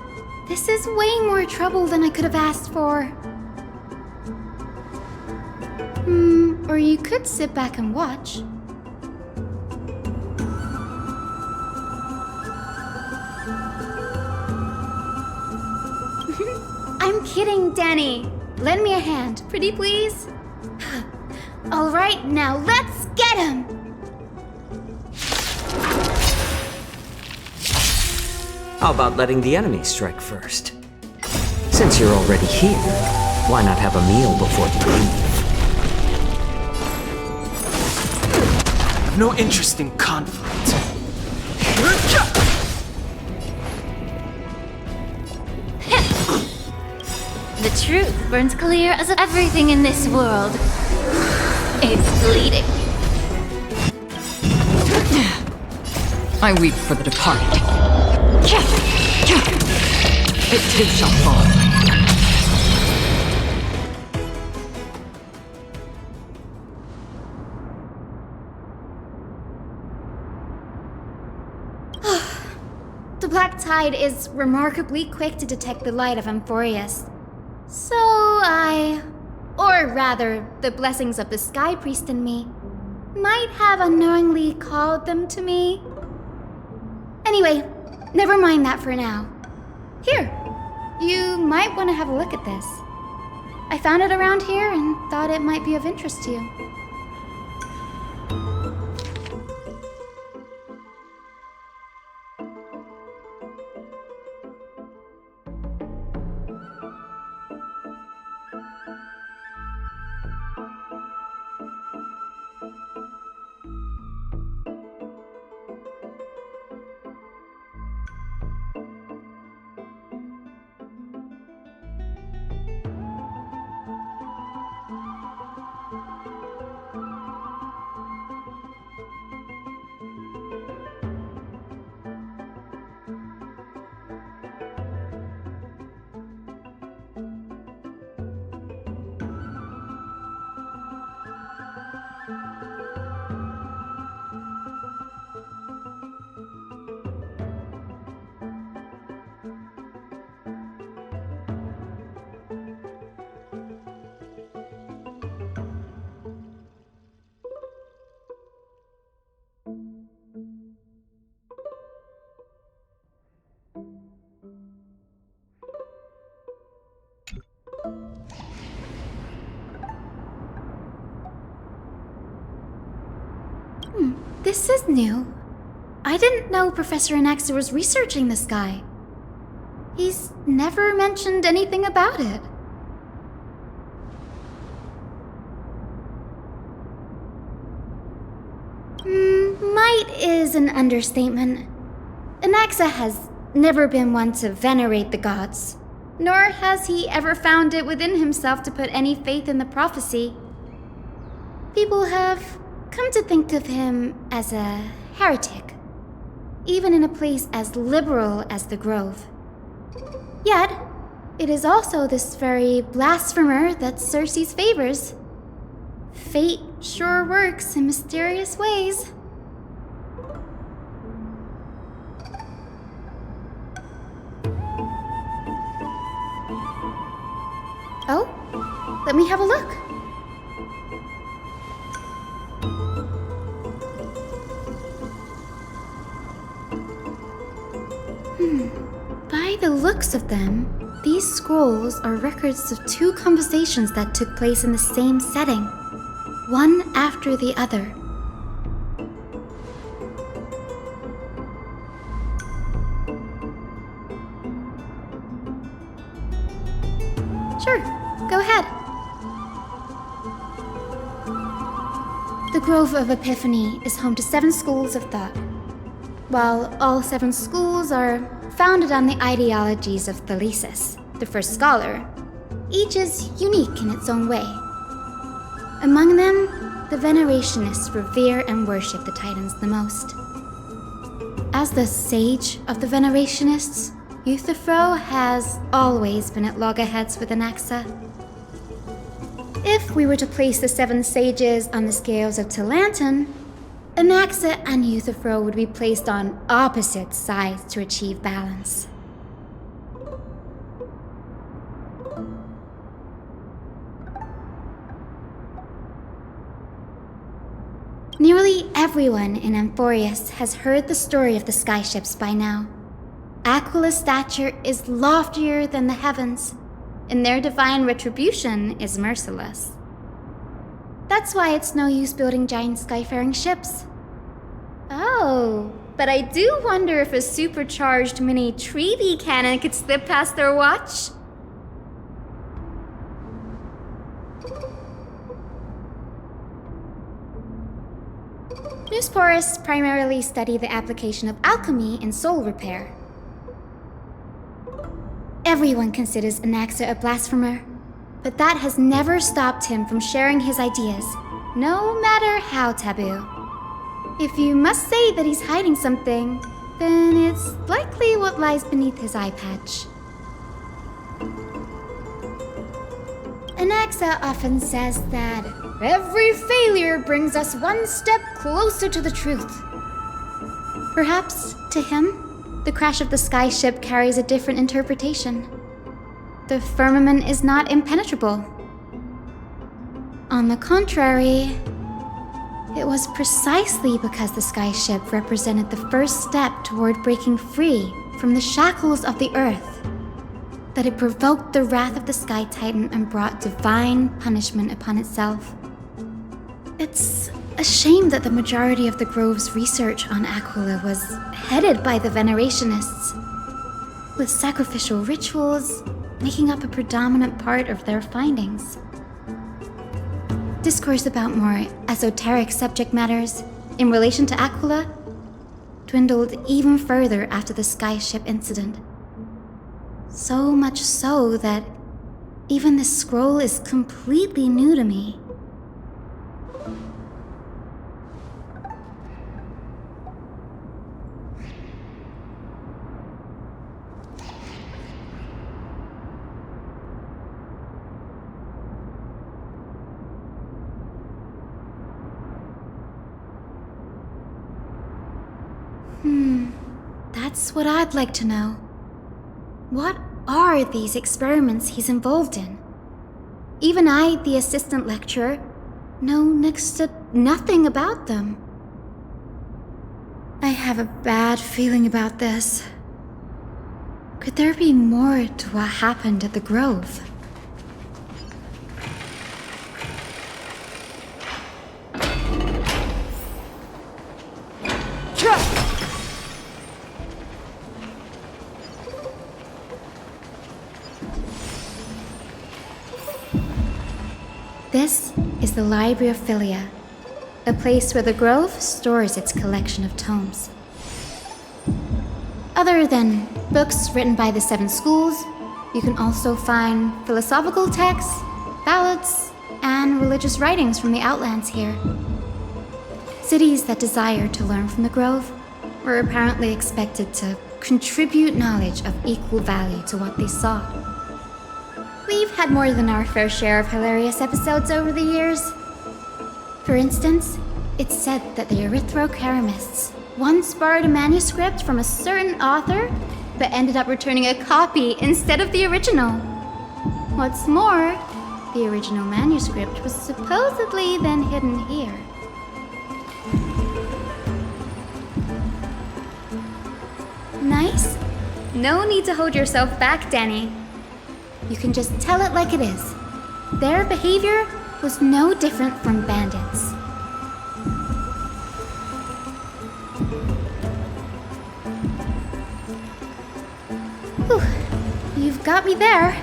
This is way more trouble than I could have asked for. Or you could sit back and watch. I'm kidding, Danny. Lend me a hand, pretty please. All right, now let's get him! How about letting the enemy strike first? Since you're already here, why not have a meal before you leave? No interest in conflict. The truth burns clear as everything in this world. It's bleeding. I weep for the departed. It too shall fall. The Black Tide is remarkably quick to detect the light of Amphorius. So or rather, the blessings of the Sky Priest in me, might have unknowingly called them to me. Anyway, never mind that for now. Here, you might want to have a look at this. I found it around here and thought it might be of interest to you. This is new. I didn't know Professor Anaxa was researching the sky. He's never mentioned anything about it. Might is an understatement. Anaxa has never been one to venerate the gods, nor has he ever found it within himself to put any faith in the prophecy. People have come to think of him as a heretic, even in a place as liberal as the Grove. Yet, it is also this very blasphemer that Circe's favors. Fate sure works in mysterious ways. Oh, let me have a look. By the looks of them, These scrolls are records of 2 conversations that took place in the same setting, one after the other. Sure, go ahead. The Grove of Epiphany is home to 7 schools of thought. While all 7 schools are founded on the ideologies of Thalesis, the first scholar, each is unique in its own way. Among them, the Venerationists revere and worship the Titans the most. As the sage of the Venerationists, Euthyphro has always been at loggerheads with Anaxa. If we were to place the 7 sages on the scales of Talanton, Anaxa and Euthyphro would be placed on opposite sides to achieve balance. Nearly everyone in Amphorius has heard the story of the skyships by now. Aquila's stature is loftier than the heavens, and their divine retribution is merciless. That's why it's no use building giant skyfaring ships. Oh, but I do wonder if a supercharged mini Treaty cannon could slip past their watch. Newsporists primarily study the application of alchemy in soul repair. Everyone considers Anaxa a blasphemer, but that has never stopped him from sharing his ideas, no matter how taboo. If you must say that he's hiding something, then it's likely what lies beneath his eye patch. Anaxa often says that every failure brings us one step closer to the truth. Perhaps, to him, the crash of the skyship carries a different interpretation. The firmament is not impenetrable. On the contrary, it was precisely because the skyship represented the first step toward breaking free from the shackles of the earth that it provoked the wrath of the Sky Titan and brought divine punishment upon itself. It's a shame that the majority of the Grove's research on Aquila was headed by the Venerationists, with sacrificial rituals making up a predominant part of their findings. Discourse about more esoteric subject matters in relation to Aquila dwindled even further after the skyship incident. So much so that even this scroll is completely new to me. That's what I'd like to know. What are these experiments he's involved in? Even I, the assistant lecturer, know next to nothing about them. I have a bad feeling about this. Could there be more to what happened at the Grove? This is the Library of Philia, a place where the Grove stores its collection of tomes. Other than books written by the 7 schools, you can also find philosophical texts, ballads, and religious writings from the Outlands here. Cities that desire to learn from the Grove were apparently expected to contribute knowledge of equal value to what they sought. We've had more than our fair share of hilarious episodes over the years. For instance, it's said that the Erythrocheramists once borrowed a manuscript from a certain author, but ended up returning a copy instead of the original. What's more, the original manuscript was supposedly then hidden here. Nice? No need to hold yourself back, Danny. You can just tell it like it is. Their behavior was no different from bandits. Whew. You've got me there.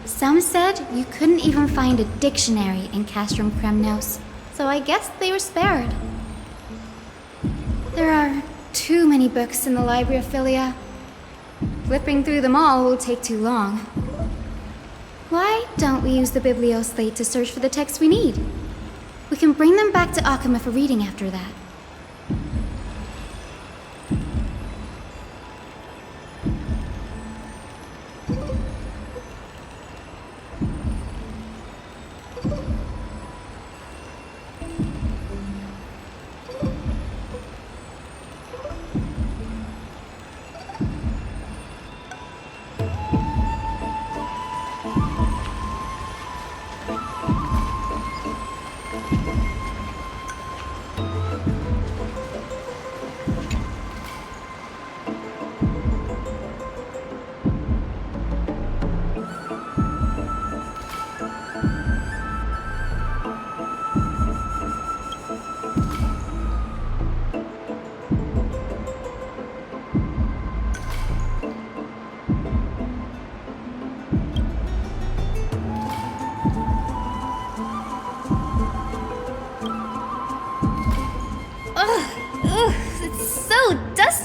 Some said you couldn't even find a dictionary in Castrum Kremnos, so I guess they were spared. There are too many books in the Library of Philia. Flipping through them all will take too long. Why don't we use the Biblioslate to search for the texts we need? We can bring them back to Akama for reading after that.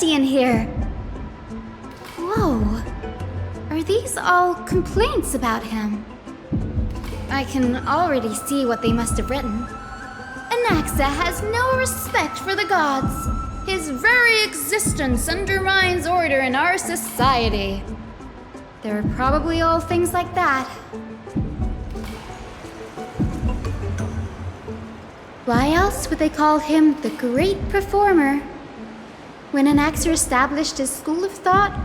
In here. Whoa. Are these all complaints about him? I can already see what they must have written. Anaxa has no respect for the gods. His very existence undermines order in our society. They're probably all things like that. Why else would they call him the Great Performer? When Anaxer established his school of thought,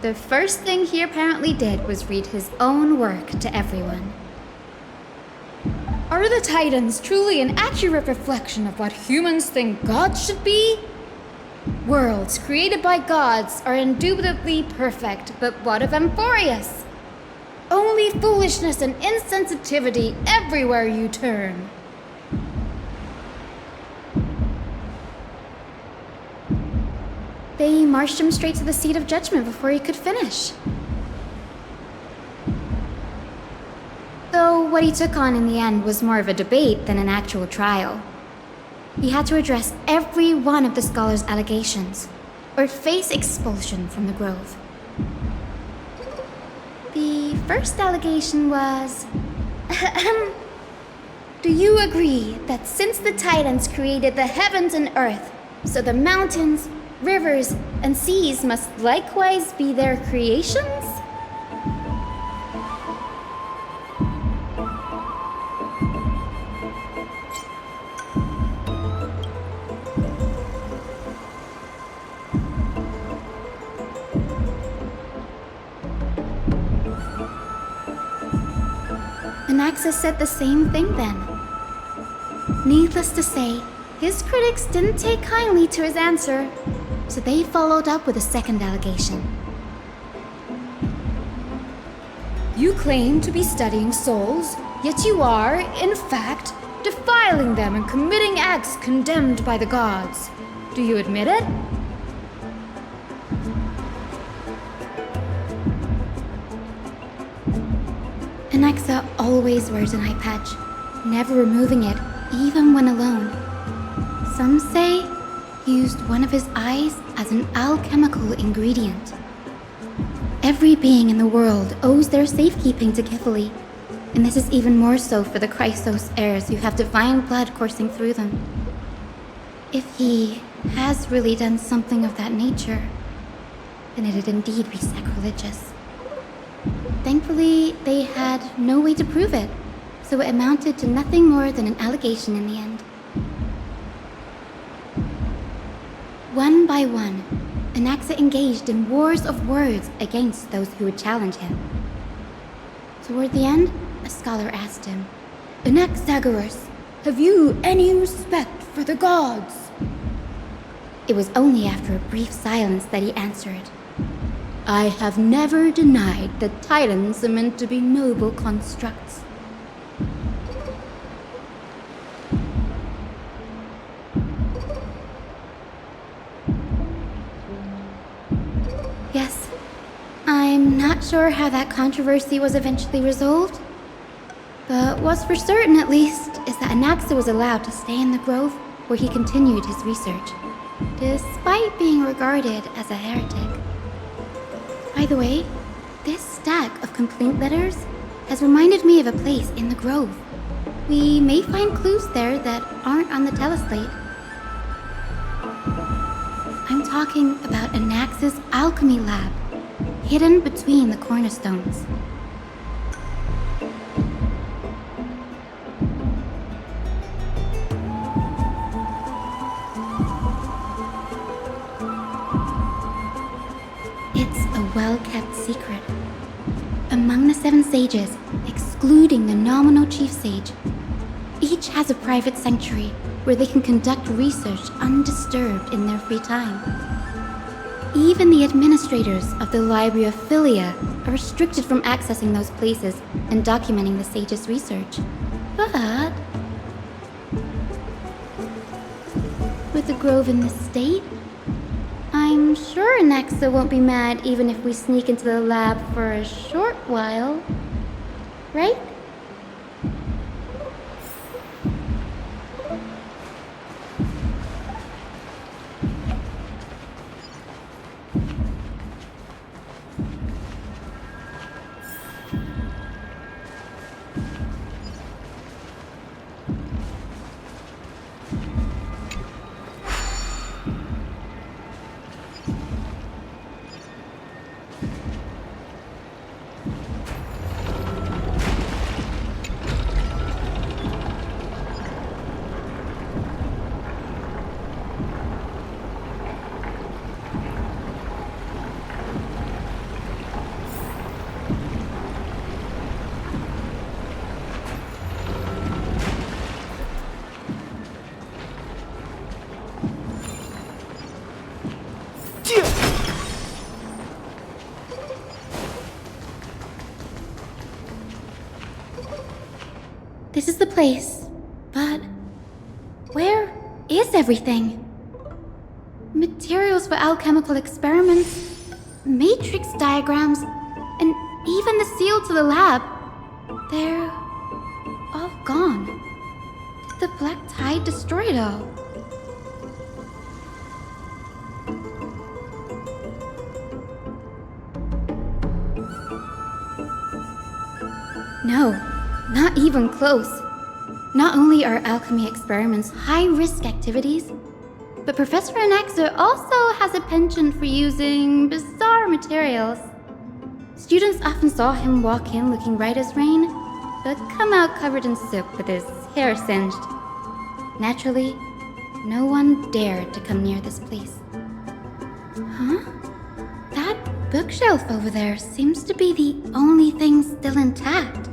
the first thing he apparently did was read his own work to everyone. Are the Titans truly an accurate reflection of what humans think gods should be? Worlds created by gods are indubitably perfect, but what of Amphorius? Only foolishness and insensitivity everywhere you turn. They marched him straight to the seat of judgment before he could finish. Though what he took on in the end was more of a debate than an actual trial. He had to address every one of the scholar's allegations, or face expulsion from the Grove. The first allegation was... Do you agree that since the Titans created the heavens and earth, so the mountains, rivers, and seas must likewise be their creations? Anaxis said the same thing then. Needless to say, his critics didn't take kindly to his answer, so they followed up with a second allegation. You claim to be studying souls, yet you are, in fact, defiling them and committing acts condemned by the gods. Do you admit it? Anaxa always wears an eye patch, never removing it, even when alone. Some say he used one of his eyes as an alchemical ingredient. Every being in the world owes their safekeeping to Kifili, and this is even more so for the Chrysos heirs who have divine blood coursing through them. If he has really done something of that nature, then it'd indeed be sacrilegious. Thankfully, they had no way to prove it, so it amounted to nothing more than an allegation in the end. One by one, Anaxa engaged in wars of words against those who would challenge him. Toward the end, a scholar asked him, Anaxagoras, have you any respect for the gods? It was only after a brief silence that he answered, I have never denied that titans are meant to be noble constructs. Yes, I'm not sure how that controversy was eventually resolved, but what's for certain at least is that Anaxa was allowed to stay in the grove where he continued his research, despite being regarded as a heretic. By the way, this stack of complaint letters has reminded me of a place in the grove. We may find clues there that aren't on the teleslate. I'm talking about Anaxa's alchemy lab, hidden between the cornerstones. It's a well-kept secret. Among the 7 sages, excluding the nominal chief sage, each has a private sanctuary where they can conduct research undisturbed in their free time. Even the administrators of the Library of Philia are restricted from accessing those places and documenting the sage's research. But with the grove in this state, I'm sure Anaxa won't be mad even if we sneak into the lab for a short while, right? This is the place, but where is everything? Materials for alchemical experiments, matrix diagrams, and even the seal to the lab. They're all gone. Did the black tide destroy it all? No, not even close. Not only are alchemy experiments high-risk activities, but Professor Anaxa also has a penchant for using bizarre materials. Students often saw him walk in looking right as rain, but come out covered in soot with his hair singed. Naturally, no one dared to come near this place. Huh? That bookshelf over there seems to be the only thing still intact.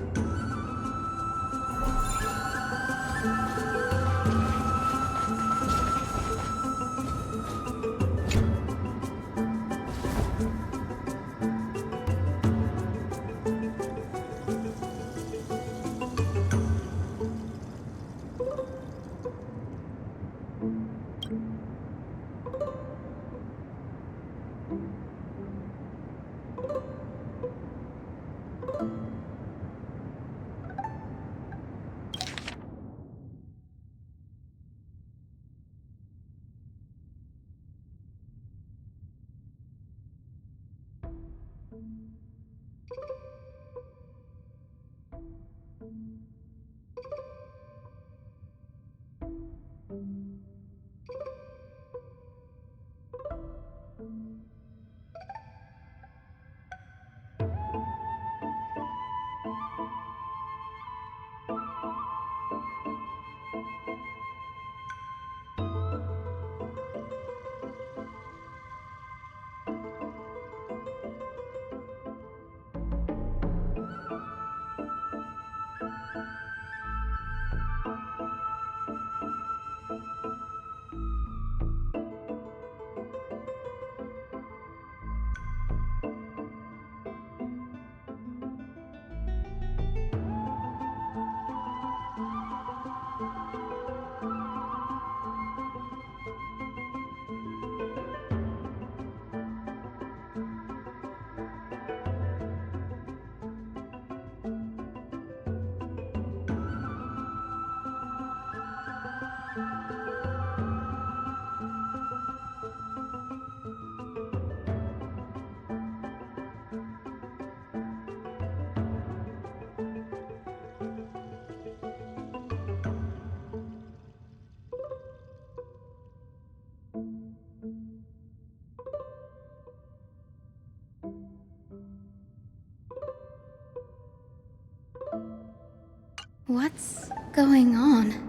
What's going on?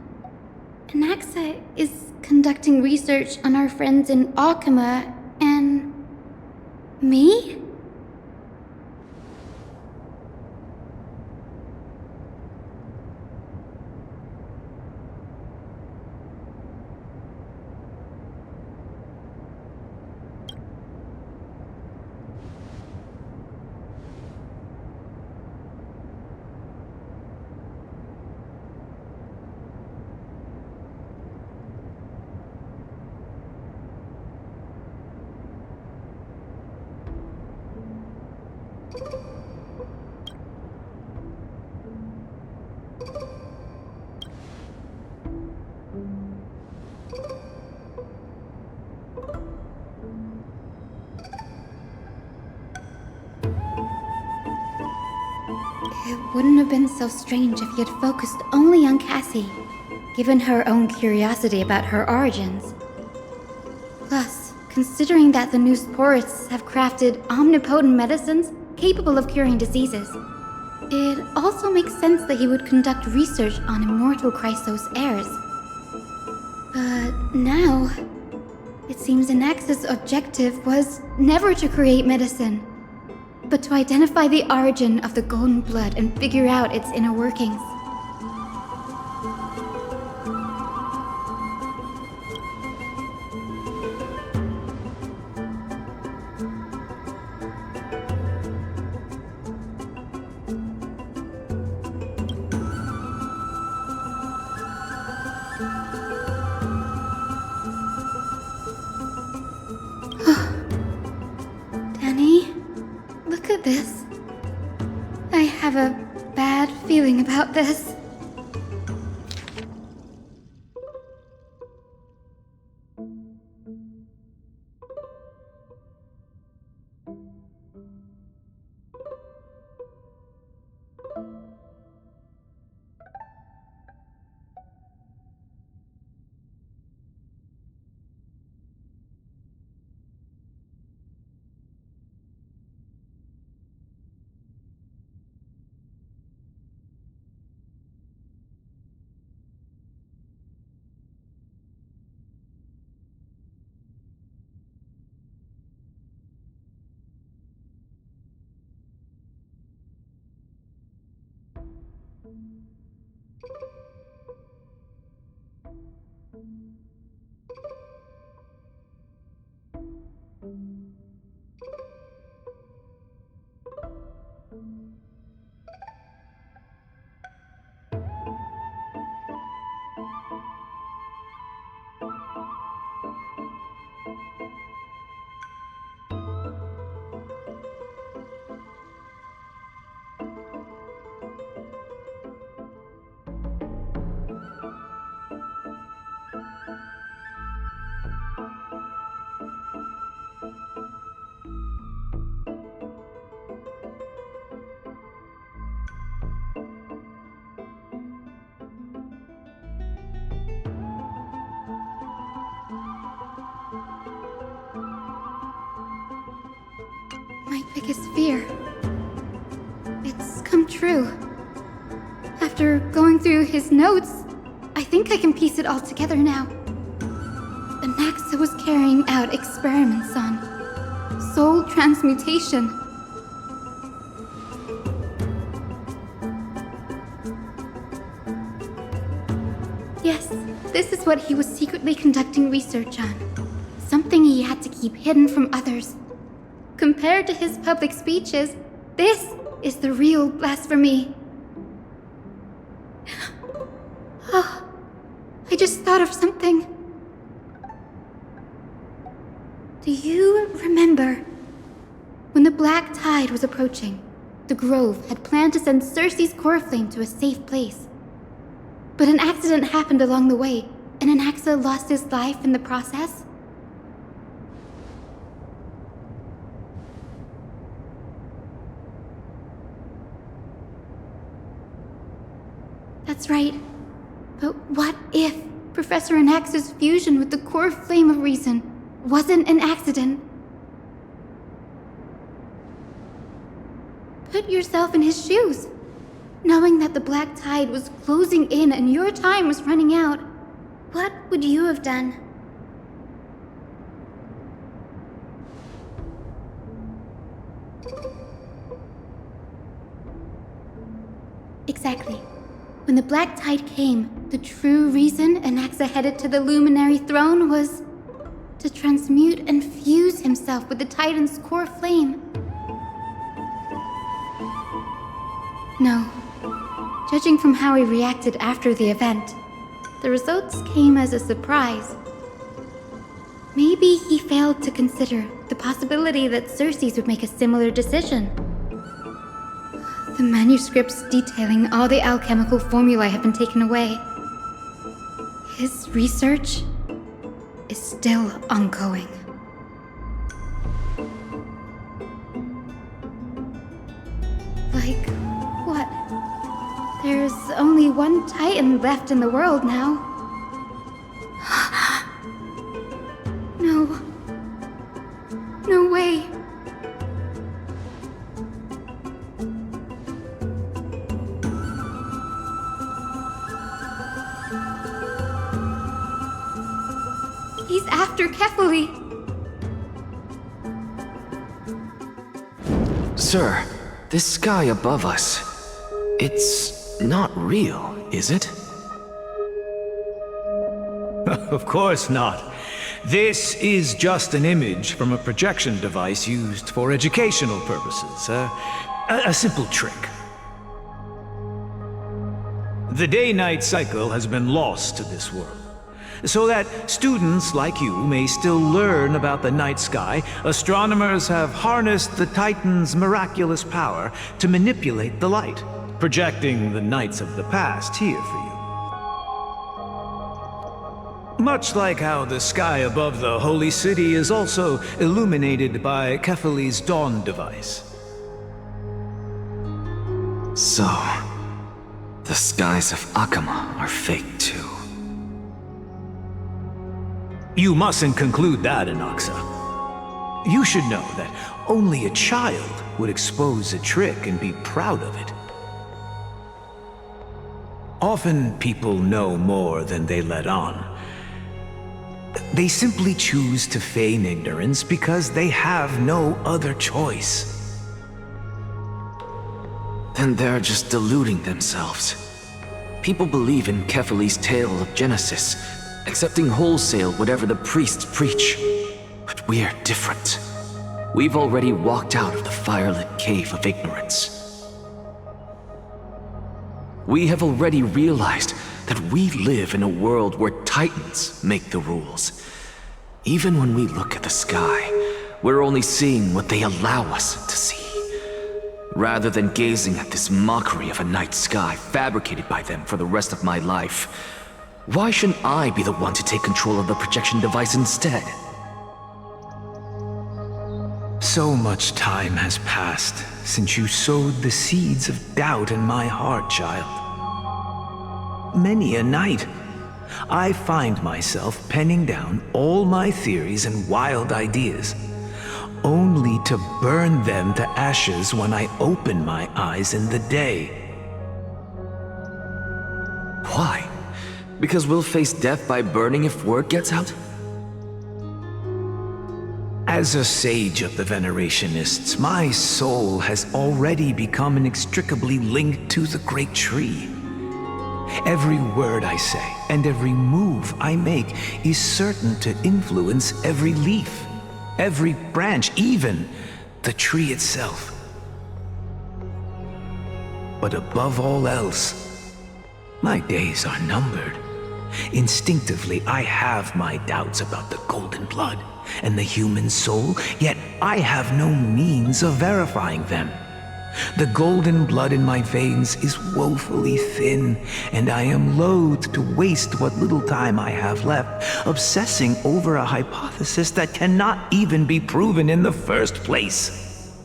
Anaxa is conducting research on our friends in Alchema and... me? It wouldn't have been so strange if he had focused only on Cassie, given her own curiosity about her origins. Plus, considering that the new sporists have crafted omnipotent medicines capable of curing diseases, it also makes sense that he would conduct research on immortal Chrysos heirs. But now, it seems Anax's objective was never to create medicine, but to identify the origin of the golden blood and figure out its inner workings. Danny, look at this. I have a bad feeling about this. My biggest fear. It's come true. After going through his notes, I think I can piece it all together now. Anaxa was carrying out experiments on soul transmutation. Yes, this is what he was secretly conducting research on. Something he had to keep hidden from others. Compared to his public speeches, this is the real blasphemy. Oh, I just thought of something. Do you remember when the Black Tide was approaching? The Grove had planned to send Cersei's core flame to a safe place. But an accident happened along the way, and Anaxa lost his life in the process? That's right. But what if Professor Anaxa's fusion with the core flame of reason wasn't an accident? Put yourself in his shoes. Knowing that the black tide was closing in and your time was running out, what would you have done? Exactly. When the black tide came, the true reason Anaxa headed to the Luminary Throne was to transmute and fuse himself with the Titan's core flame. No. Judging from how he reacted after the event, the results came as a surprise. Maybe he failed to consider the possibility that Circes would make a similar decision. The manuscripts detailing all the alchemical formulae have been taken away. His research is still ongoing. Like what? There's only one Titan left in the world now. No. No way. He's after Kefali. Sir, this sky above us, it's not real, is it? Of course not. This is just an image from a projection device used for educational purposes. A simple trick. The day-night cycle has been lost to this world. So that students like you may still learn about the night sky, astronomers have harnessed the Titan's miraculous power to manipulate the light, projecting the nights of the past here for you. Much like how the sky above the holy city is also illuminated by Kefali's dawn device. So, the skies of Akama are fake too. You mustn't conclude that, Anaxa. You should know that only a child would expose a trick and be proud of it. Often people know more than they let on. They simply choose to feign ignorance because they have no other choice. Then they're just deluding themselves. People believe in Kefali's tale of Genesis, accepting wholesale whatever the priests preach. But we're different. We've already walked out of the firelit cave of ignorance. We have already realized that we live in a world where Titans make the rules. Even when we look at the sky, we're only seeing what they allow us to see. Rather than gazing at this mockery of a night sky fabricated by them for the rest of my life, why shouldn't I be the one to take control of the projection device instead? So much time has passed since you sowed the seeds of doubt in my heart, child. Many a night, I find myself penning down all my theories and wild ideas, only to burn them to ashes when I open my eyes in the day. Why? Because we'll face death by burning if word gets out? As a sage of the Venerationists, my soul has already become inextricably linked to the great tree. Every word I say and every move I make is certain to influence every leaf, every branch, even the tree itself. But above all else, my days are numbered. Instinctively, I have my doubts about the golden blood and the human soul, yet I have no means of verifying them. The golden blood in my veins is woefully thin, and I am loath to waste what little time I have left obsessing over a hypothesis that cannot even be proven in the first place.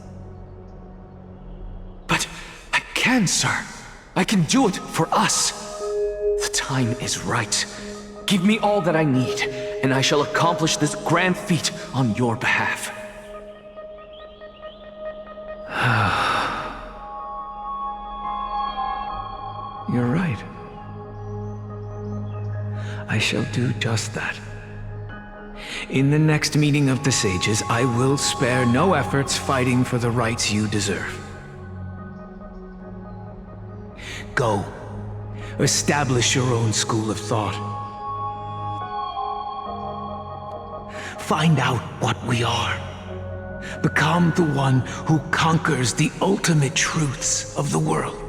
But I can, sir. I can do it for us. The time is right. Give me all that I need, and I shall accomplish this grand feat on your behalf. I shall do just that. In the next meeting of the sages, I will spare no efforts fighting for the rights you deserve. Go. Establish your own school of thought. Find out what we are. Become the one who conquers the ultimate truths of the world.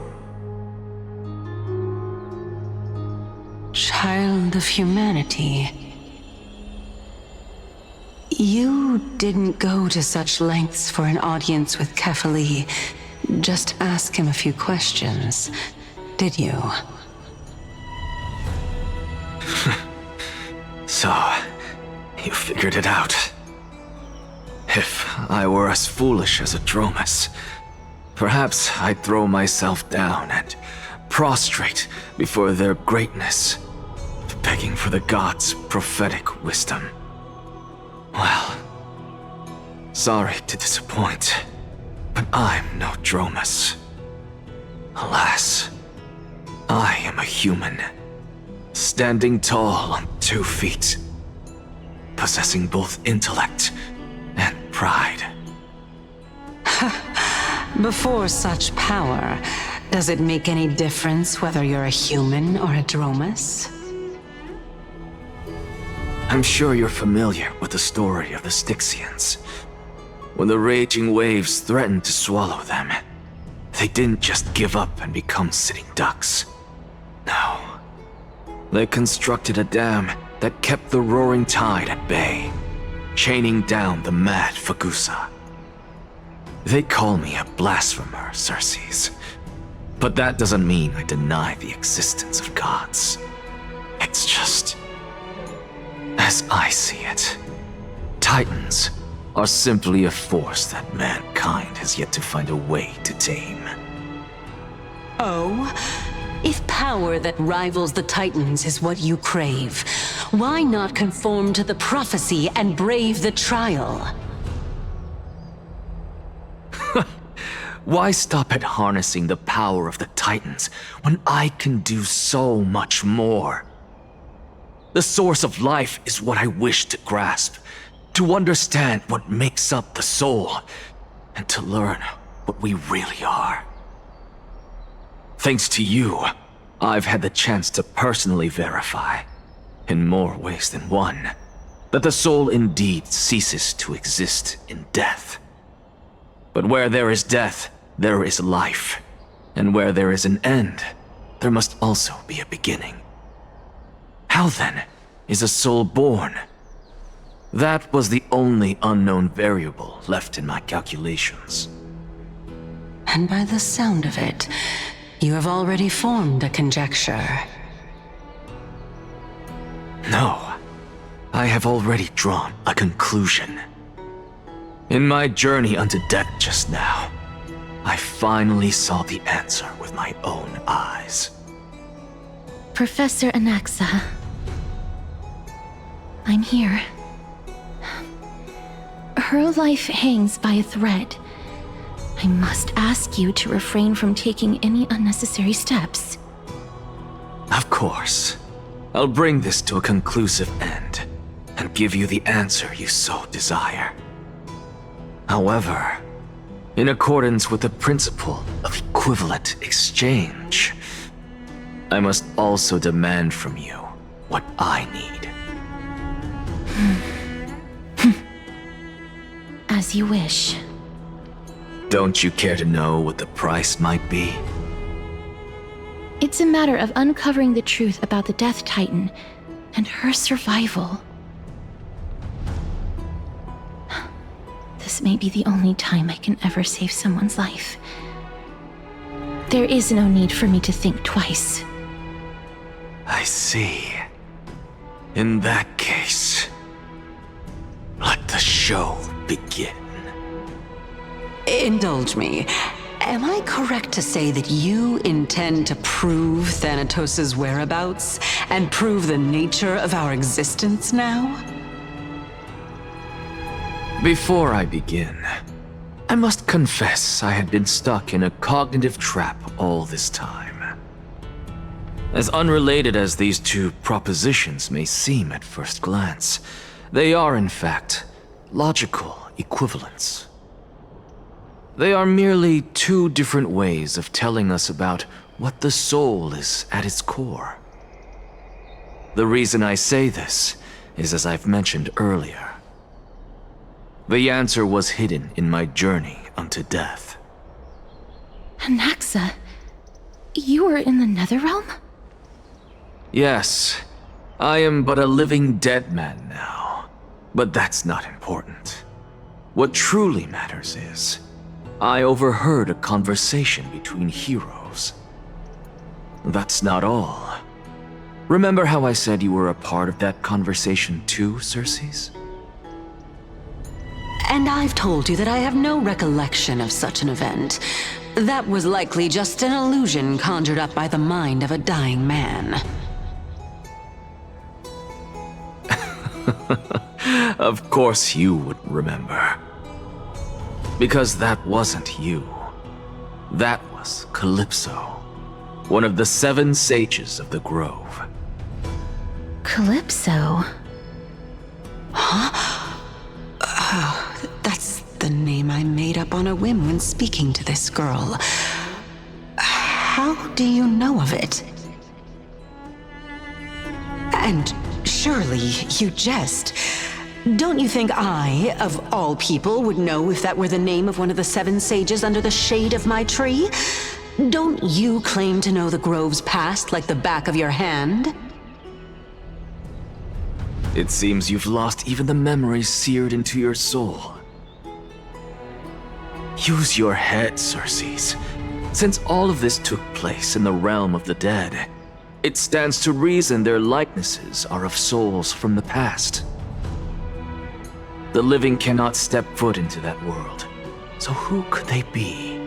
Child of humanity. You didn't go to such lengths for an audience with Kefali. Just ask him a few questions, did you? So, you figured it out. If I were as foolish as a Dromus, perhaps I'd throw myself down and prostrate before their greatness, begging for the gods' prophetic wisdom. Well, sorry to disappoint, but I'm no Dromus. Alas, I am a human, standing tall on 2 feet, possessing both intellect and pride. Before such power, does it make any difference whether you're a human or a Dromus? I'm sure you're familiar with the story of the Styxians. When the raging waves threatened to swallow them, they didn't just give up and become sitting ducks. No. They constructed a dam that kept the roaring tide at bay, chaining down the mad Fagusa. They call me a blasphemer, Circes. But that doesn't mean I deny the existence of gods. It's just... as I see it, Titans are simply a force that mankind has yet to find a way to tame. Oh? If power that rivals the Titans is what you crave, why not conform to the prophecy and brave the trial? Why stop at harnessing the power of the Titans when I can do so much more? The source of life is what I wish to grasp, to understand what makes up the soul, and to learn what we really are. Thanks to you, I've had the chance to personally verify, in more ways than one, that the soul indeed ceases to exist in death. But where there is death, there is life. And where there is an end, there must also be a beginning. How then is a soul born? That was the only unknown variable left in my calculations. And by the sound of it, you have already formed a conjecture. No, I have already drawn a conclusion. In my journey unto death just now, I finally saw the answer with my own eyes. Professor Anaxa, I'm here. Her life hangs by a thread. I must ask you to refrain from taking any unnecessary steps. Of course. I'll bring this to a conclusive end, and give you the answer you so desire. However, in accordance with the principle of equivalent exchange, I must also demand from you what I need. As you wish. Don't you care to know what the price might be? It's a matter of uncovering the truth about the Death Titan and her survival. This may be the only time I can ever save someone's life. There is no need for me to think twice. I see. In that case, let the show begin. Indulge me. Am I correct to say that you intend to prove Thanatos' whereabouts and prove the nature of our existence now? Before I begin, I must confess I had been stuck in a cognitive trap all this time. As unrelated as these two propositions may seem at first glance, they are in fact logical equivalents. They are merely two different ways of telling us about what the soul is at its core. The reason I say this is, as I've mentioned earlier, the answer was hidden in my journey unto death. Anaxa, you were in the Netherrealm? Yes, I am but a living dead man now, but that's not important. What truly matters is, I overheard a conversation between heroes. That's not all. Remember how I said you were a part of that conversation too, Circes? And I've told you that I have no recollection of such an event. That was likely just an illusion conjured up by the mind of a dying man. Of course you would remember. Because that wasn't you. That was Calypso, one of the 7 sages of the Grove. Calypso? Huh? Oh, that's the name I made up on a whim when speaking to this girl. How do you know of it? And surely you jest. Don't you think I, of all people, would know if that were the name of one of the 7 sages under the shade of my tree? Don't you claim to know the Grove's past like the back of your hand? It seems you've lost even the memories seared into your soul. Use your head, Circes. Since all of this took place in the realm of the dead, it stands to reason their likenesses are of souls from the past. The living cannot step foot into that world, so who could they be?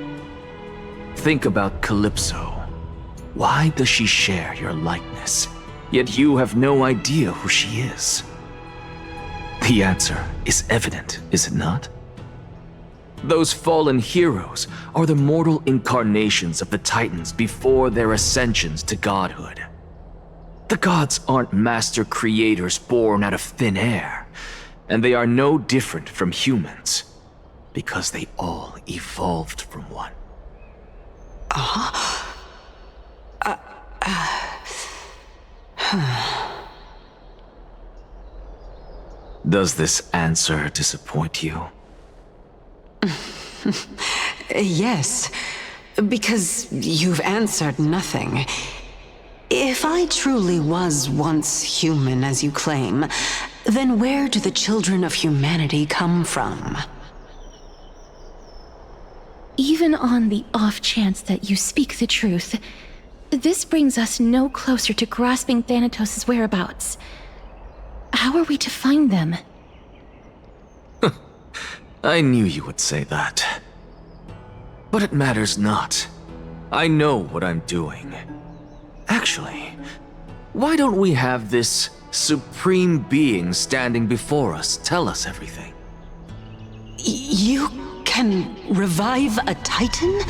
Think about Calypso. Why does she share your likeness, yet you have no idea who she is? The answer is evident, is it not? Those fallen heroes are the mortal incarnations of the Titans before their ascensions to godhood. The gods aren't master creators born out of thin air, and they are no different from humans, because they all evolved from one. Does this answer disappoint you? Yes, because you've answered nothing. If I truly was once human, as you claim, then where do the children of humanity come from? Even on the off chance that you speak the truth, this brings us no closer to grasping Thanatos' whereabouts. How are we to find them? I knew you would say that. But it matters not. I know what I'm doing. Actually, why don't we have this supreme being standing before us tell us everything? You can revive a Titan?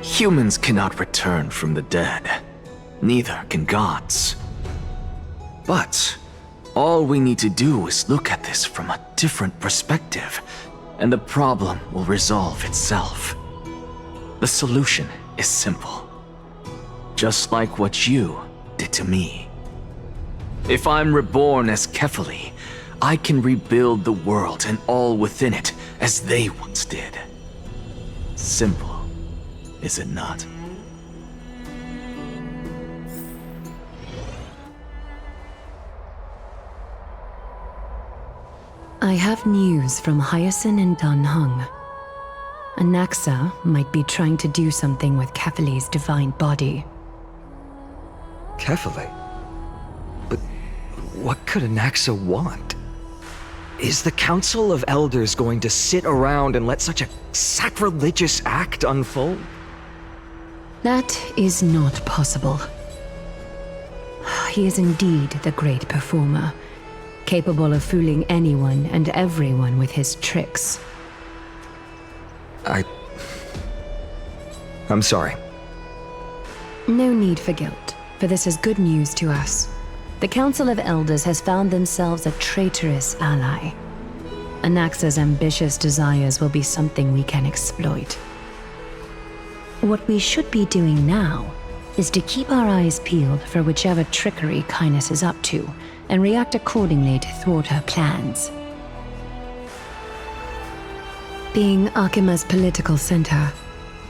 Humans cannot return from the dead. Neither can gods. But all we need to do is look at this from a different perspective, and the problem will resolve itself. The solution is simple. Just like what you did to me. If I'm reborn as Kefali, I can rebuild the world and all within it as they once did. Simple, is it not? I have news from Hyacinth and Dan Heng. Anaxa might be trying to do something with Kefali's divine body. Kefali? But what could Anaxa want? Is the Council of Elders going to sit around and let such a sacrilegious act unfold? That is not possible. He is indeed the great performer, capable of fooling anyone and everyone with his tricks. I'm sorry. No need for guilt, for this is good news to us. The Council of Elders has found themselves a traitorous ally. Anaxa's ambitious desires will be something we can exploit. What we should be doing now is to keep our eyes peeled for whichever trickery Kindness is up to, and react accordingly to thwart her plans. Being Akima's political center,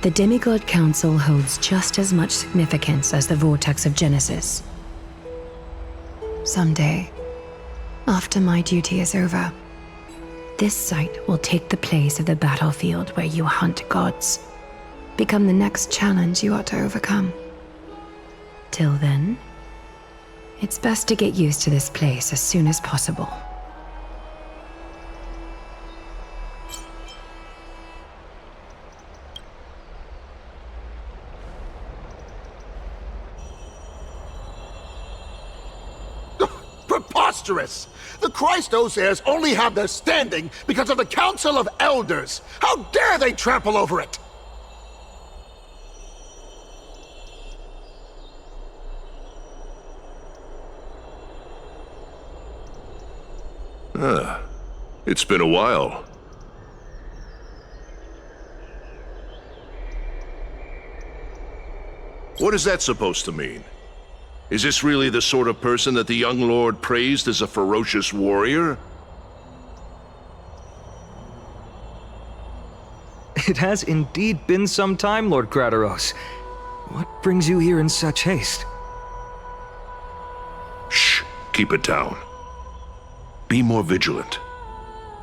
the Demigod Council holds just as much significance as the Vortex of Genesis. Someday, after my duty is over, this site will take the place of the battlefield where you hunt gods, become the next challenge you ought to overcome. Till then, it's best to get used to this place as soon as possible. Preposterous! The Christos heirs only have their standing because of the Council of Elders! How dare they trample over it! It's been a while. What is that supposed to mean? Is this really the sort of person that the young lord praised as a ferocious warrior? It has indeed been some time, Lord Krateros. What brings you here in such haste? Shh, keep it down. Be more vigilant.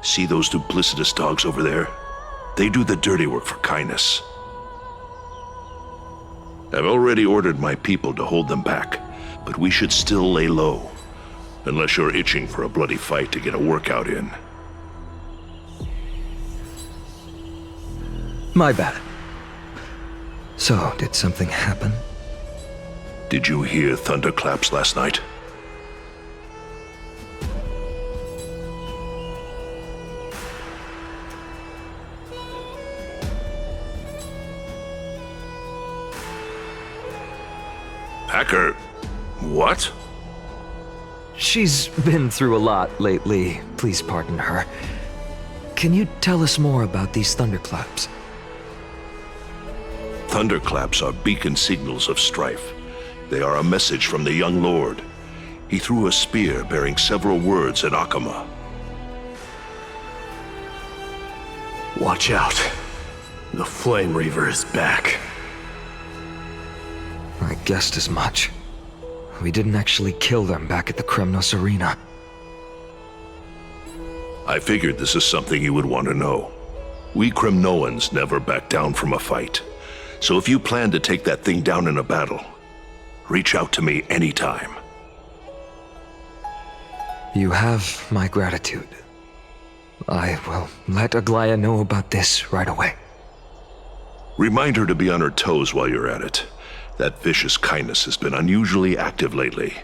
See those duplicitous dogs over there? They do the dirty work for Kindness. I've already ordered my people to hold them back, but we should still lay low. Unless you're itching for a bloody fight to get a workout in. My bad. So, did something happen? Did you hear thunderclaps last night? Hacker, what? She's been through a lot lately. Please pardon her. Can you tell us more about these thunderclaps? Thunderclaps are beacon signals of strife. They are a message from the young lord. He threw a spear bearing several words at Akama. Watch out. The Flame Reaver is back. I guessed as much. We didn't actually kill them back at the Kremnos Arena. I figured this is something you would want to know. We Kremnoans never back down from a fight. So if you plan to take that thing down in a battle, reach out to me anytime. You have my gratitude. I will let Aglaya know about this right away. Remind her to be on her toes while you're at it. That vicious Kindness has been unusually active lately.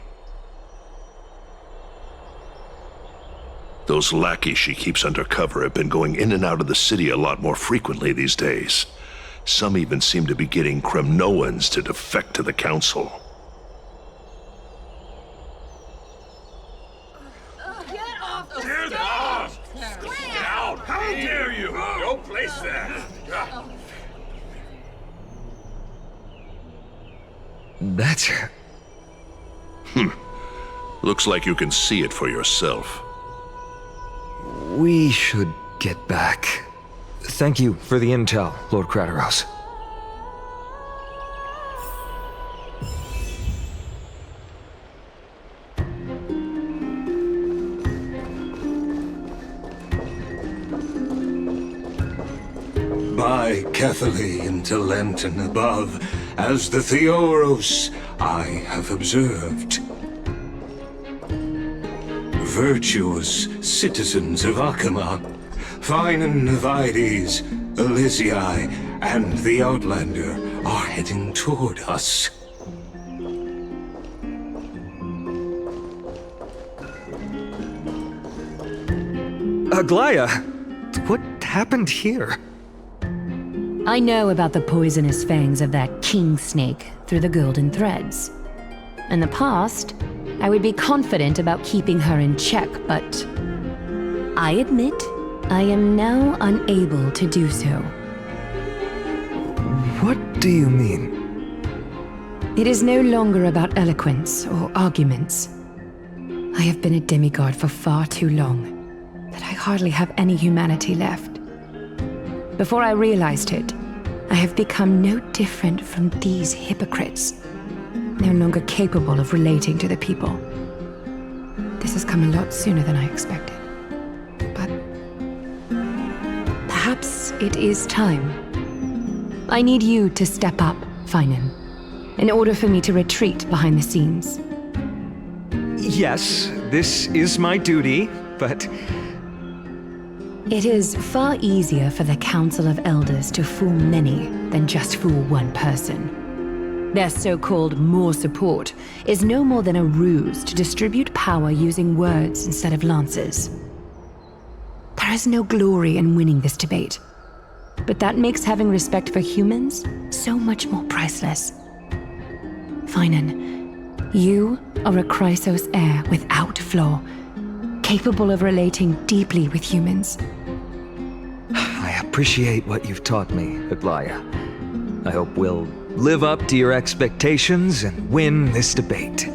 Those lackeys she keeps under cover have been going in and out of the city a lot more frequently these days. Some even seem to be getting Kremnoans to defect to the Council. Get off the stage! Get out! How dare you! Don't place that! That's her. Looks like you can see it for yourself. We should get back. Thank you for the intel, Lord Krateros. By Catholic into Lent and above, as the Theoros I have observed. Virtuous citizens of Akama, fine Navides, Elysiae, and the Outlander are heading toward us. Aglaya, what happened here? I know about the poisonous fangs of that king snake through the golden threads. In the past, I would be confident about keeping her in check, but I admit I am now unable to do so. What do you mean? It is no longer about eloquence or arguments. I have been a demigod for far too long that I hardly have any humanity left. Before I realized it, I have become no different from these hypocrites, no longer capable of relating to the people. This has come a lot sooner than I expected. But perhaps it is time. I need you to step up, Finan, in order for me to retreat behind the scenes. Yes, this is my duty, but... It is far easier for the Council of Elders to fool many than just fool one person. Their so-called more support is no more than a ruse to distribute power using words instead of lances. There is no glory in winning this debate, but that makes having respect for humans so much more priceless. Finan, you are a Chrysos heir without flaw, capable of relating deeply with humans. I appreciate what you've taught me, Aglaya. I hope we'll live up to your expectations and win this debate.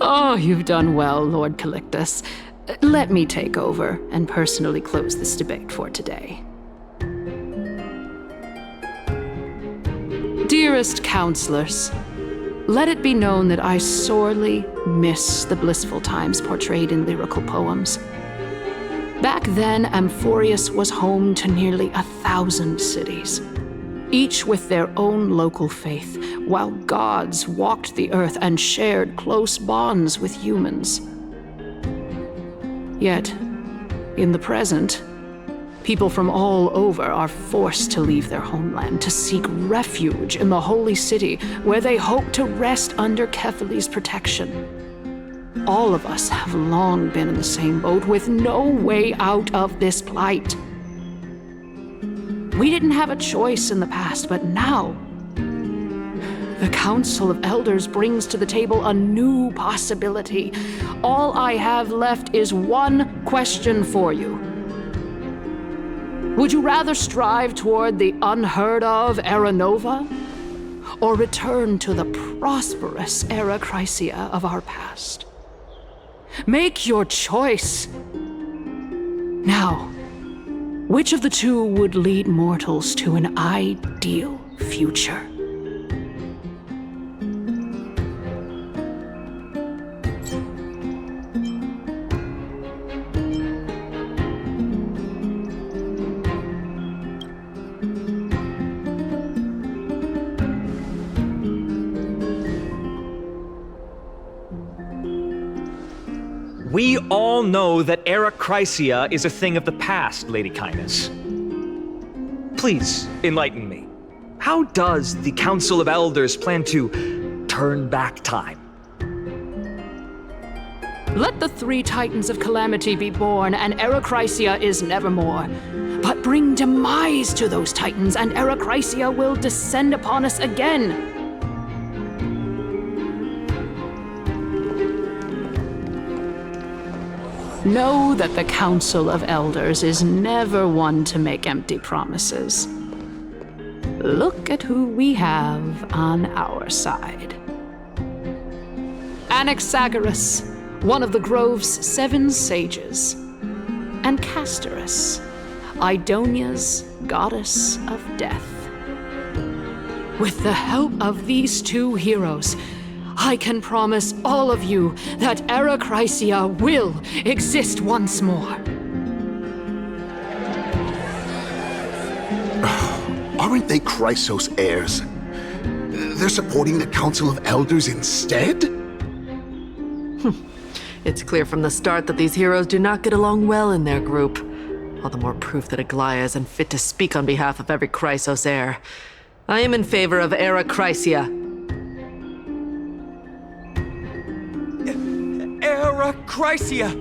Oh, you've done well, Lord Calictus. Let me take over and personally close this debate for today. Dearest counselors, let it be known that I sorely miss the blissful times portrayed in lyrical poems. Back then, Amphorius was home to nearly 1,000 cities, each with their own local faith, while gods walked the earth and shared close bonds with humans. Yet, in the present, people from all over are forced to leave their homeland to seek refuge in the holy city where they hope to rest under Kephales's protection. All of us have long been in the same boat with no way out of this plight. We didn't have a choice in the past, but now, the Council of Elders brings to the table a new possibility. All I have left is one question for you. Would you rather strive toward the unheard of Era Nova, or return to the prosperous Era Chrysia of our past? Make your choice. Now, which of the two would lead mortals to an ideal future? We all know that Era Chrysia is a thing of the past, Lady Kindness. Please, enlighten me. How does the Council of Elders plan to turn back time? Let the 3 Titans of Calamity be born, and Era Chrysia is nevermore. But bring demise to those Titans, and Era Chrysia will descend upon us again. Know that the Council of Elders is never one to make empty promises. Look at who we have on our side. Anaxagoras, one of the Grove's 7 sages, and Castorus, Idonia's goddess of death. With the help of these 2 heroes, I can promise all of you that Era Chrysia will exist once more. Aren't they Chrysos heirs? They're supporting the Council of Elders instead? It's clear from the start that these heroes do not get along well in their group. All the more proof that Aglaya is unfit to speak on behalf of every Chrysos heir. I am in favor of Era Chrysia. Era Chrysia!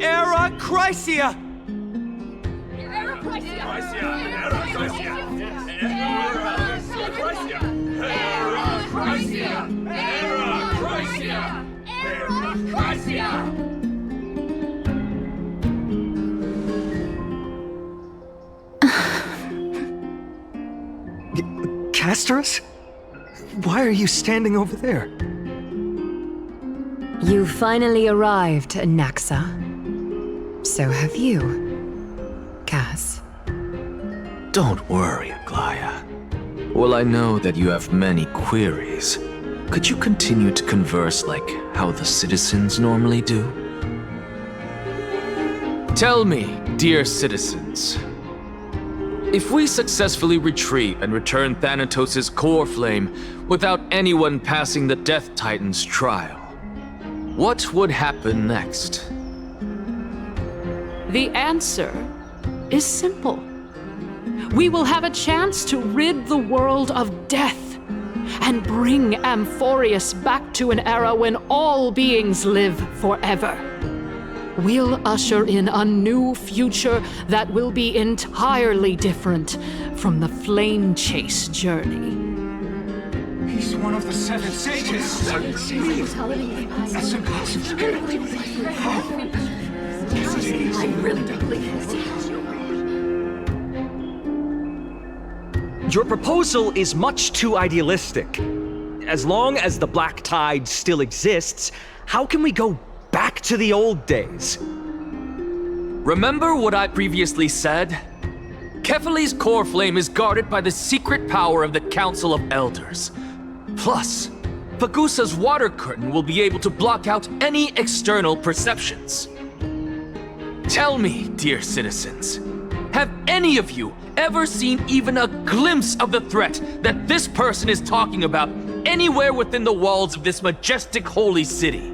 Era Chrysia! Castorus? Why are you standing over there? You finally arrived, Naxa. So have you, Cass. Don't worry, Aglaya. Well, I know that you have many queries. Could you continue to converse like how the citizens normally do? Tell me, dear citizens, if we successfully retreat and return Thanatos' core flame without anyone passing the Death Titan's trial, what would happen next? The answer is simple. We will have a chance to rid the world of death and bring Amphorius back to an era when all beings live forever. We'll usher in a new future that will be entirely different from the Flame Chase journey. He's one of the 7 sages. That's impossible. Your proposal is much too idealistic. As long as the Black Tide still exists, how can we go back to the old days? Remember what I previously said? Kefali's core flame is guarded by the secret power of the Council of Elders. Plus, Pagusa's water curtain will be able to block out any external perceptions. Tell me, dear citizens, have any of you ever seen even a glimpse of the threat that this person is talking about anywhere within the walls of this majestic holy city?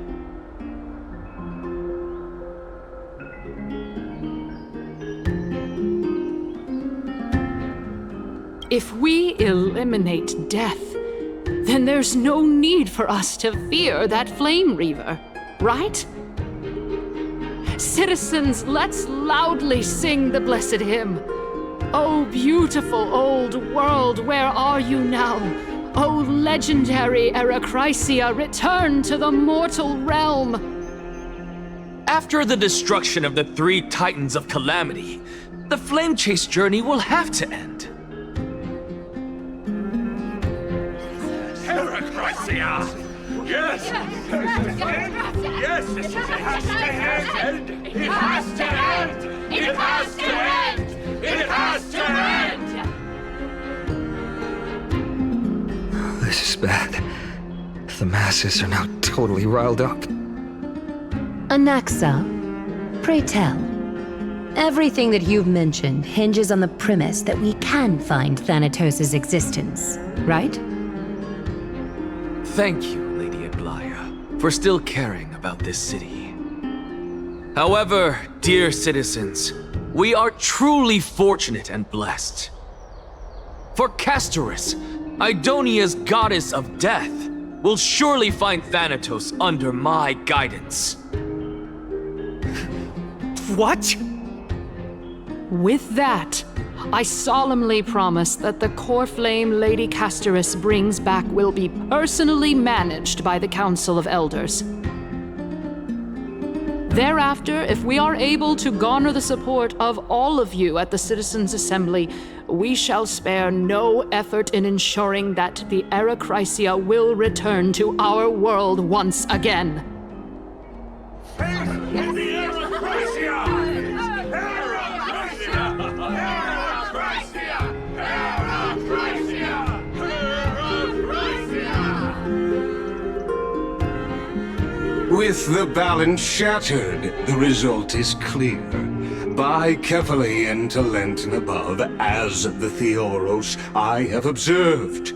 If we eliminate death, then there's no need for us to fear that Flame Reaver, right? Citizens, let's loudly sing the blessed hymn. Oh, beautiful old world, where are you now? Oh, legendary Erechrysia, return to the mortal realm. After the destruction of the 3 Titans of Calamity, the Flame Chase journey will have to end. Erechrysia! Yes! Yes! It has to end! It has to end! It has to end! It has to end! This is bad. The masses are now totally riled up. Anaxa, pray tell. Everything that you've mentioned hinges on the premise that we can find Thanatos' existence, right? Thank you, Lady Aglaya, for still caring about this city. However, dear citizens, we are truly fortunate and blessed. For Castorus, Idonia's goddess of death, will surely find Thanatos under my guidance. What? With that, I solemnly promise that the core flame Lady Castorus brings back will be personally managed by the Council of Elders. Thereafter, if we are able to garner the support of all of you at the Citizens' Assembly, we shall spare no effort in ensuring that the Erechrysia will return to our world once again. With the balance shattered, the result is clear. By Kefali and Talenton above, as the Theoros I have observed.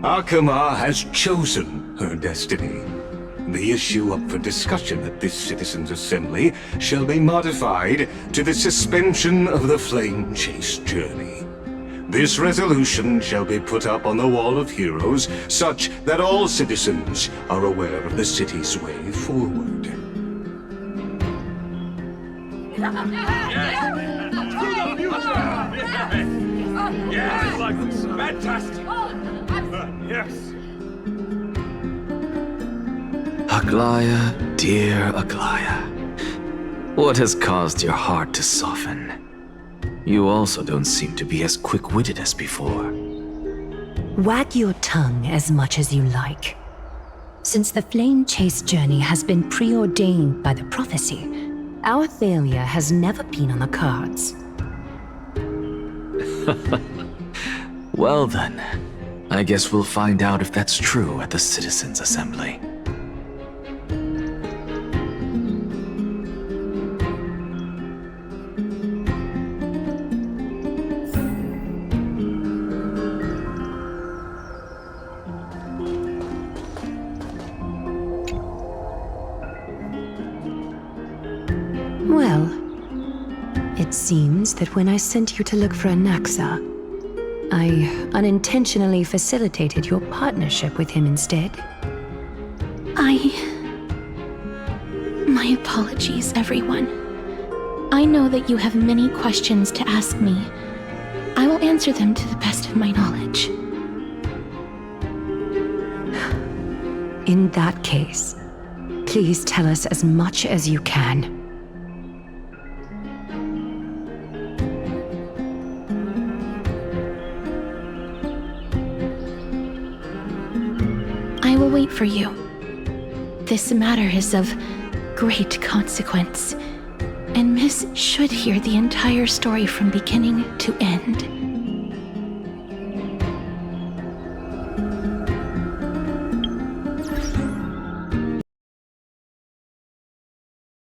Akama has chosen her destiny. The issue up for discussion at this Citizens' Assembly shall be modified to the suspension of the Flame Chase journey. This resolution shall be put up on the Wall of Heroes, such that all citizens are aware of the city's way forward. Yes! Fantastic! Yes! Aglaya, dear Aglaya. What has caused your heart to soften? You also don't seem to be as quick-witted as before. Wag your tongue as much as you like. Since the flame chase journey has been preordained by the prophecy, our failure has never been on the cards. Well then, I guess we'll find out if that's true at the Citizens' Assembly. Well, it seems that when I sent you to look for Anaxa, I unintentionally facilitated your partnership with him instead. My apologies, everyone. I know that you have many questions to ask me. I will answer them to the best of my knowledge. In that case, please tell us as much as you can. I will wait for you. This matter is of great consequence, and Miss should hear the entire story from beginning to end.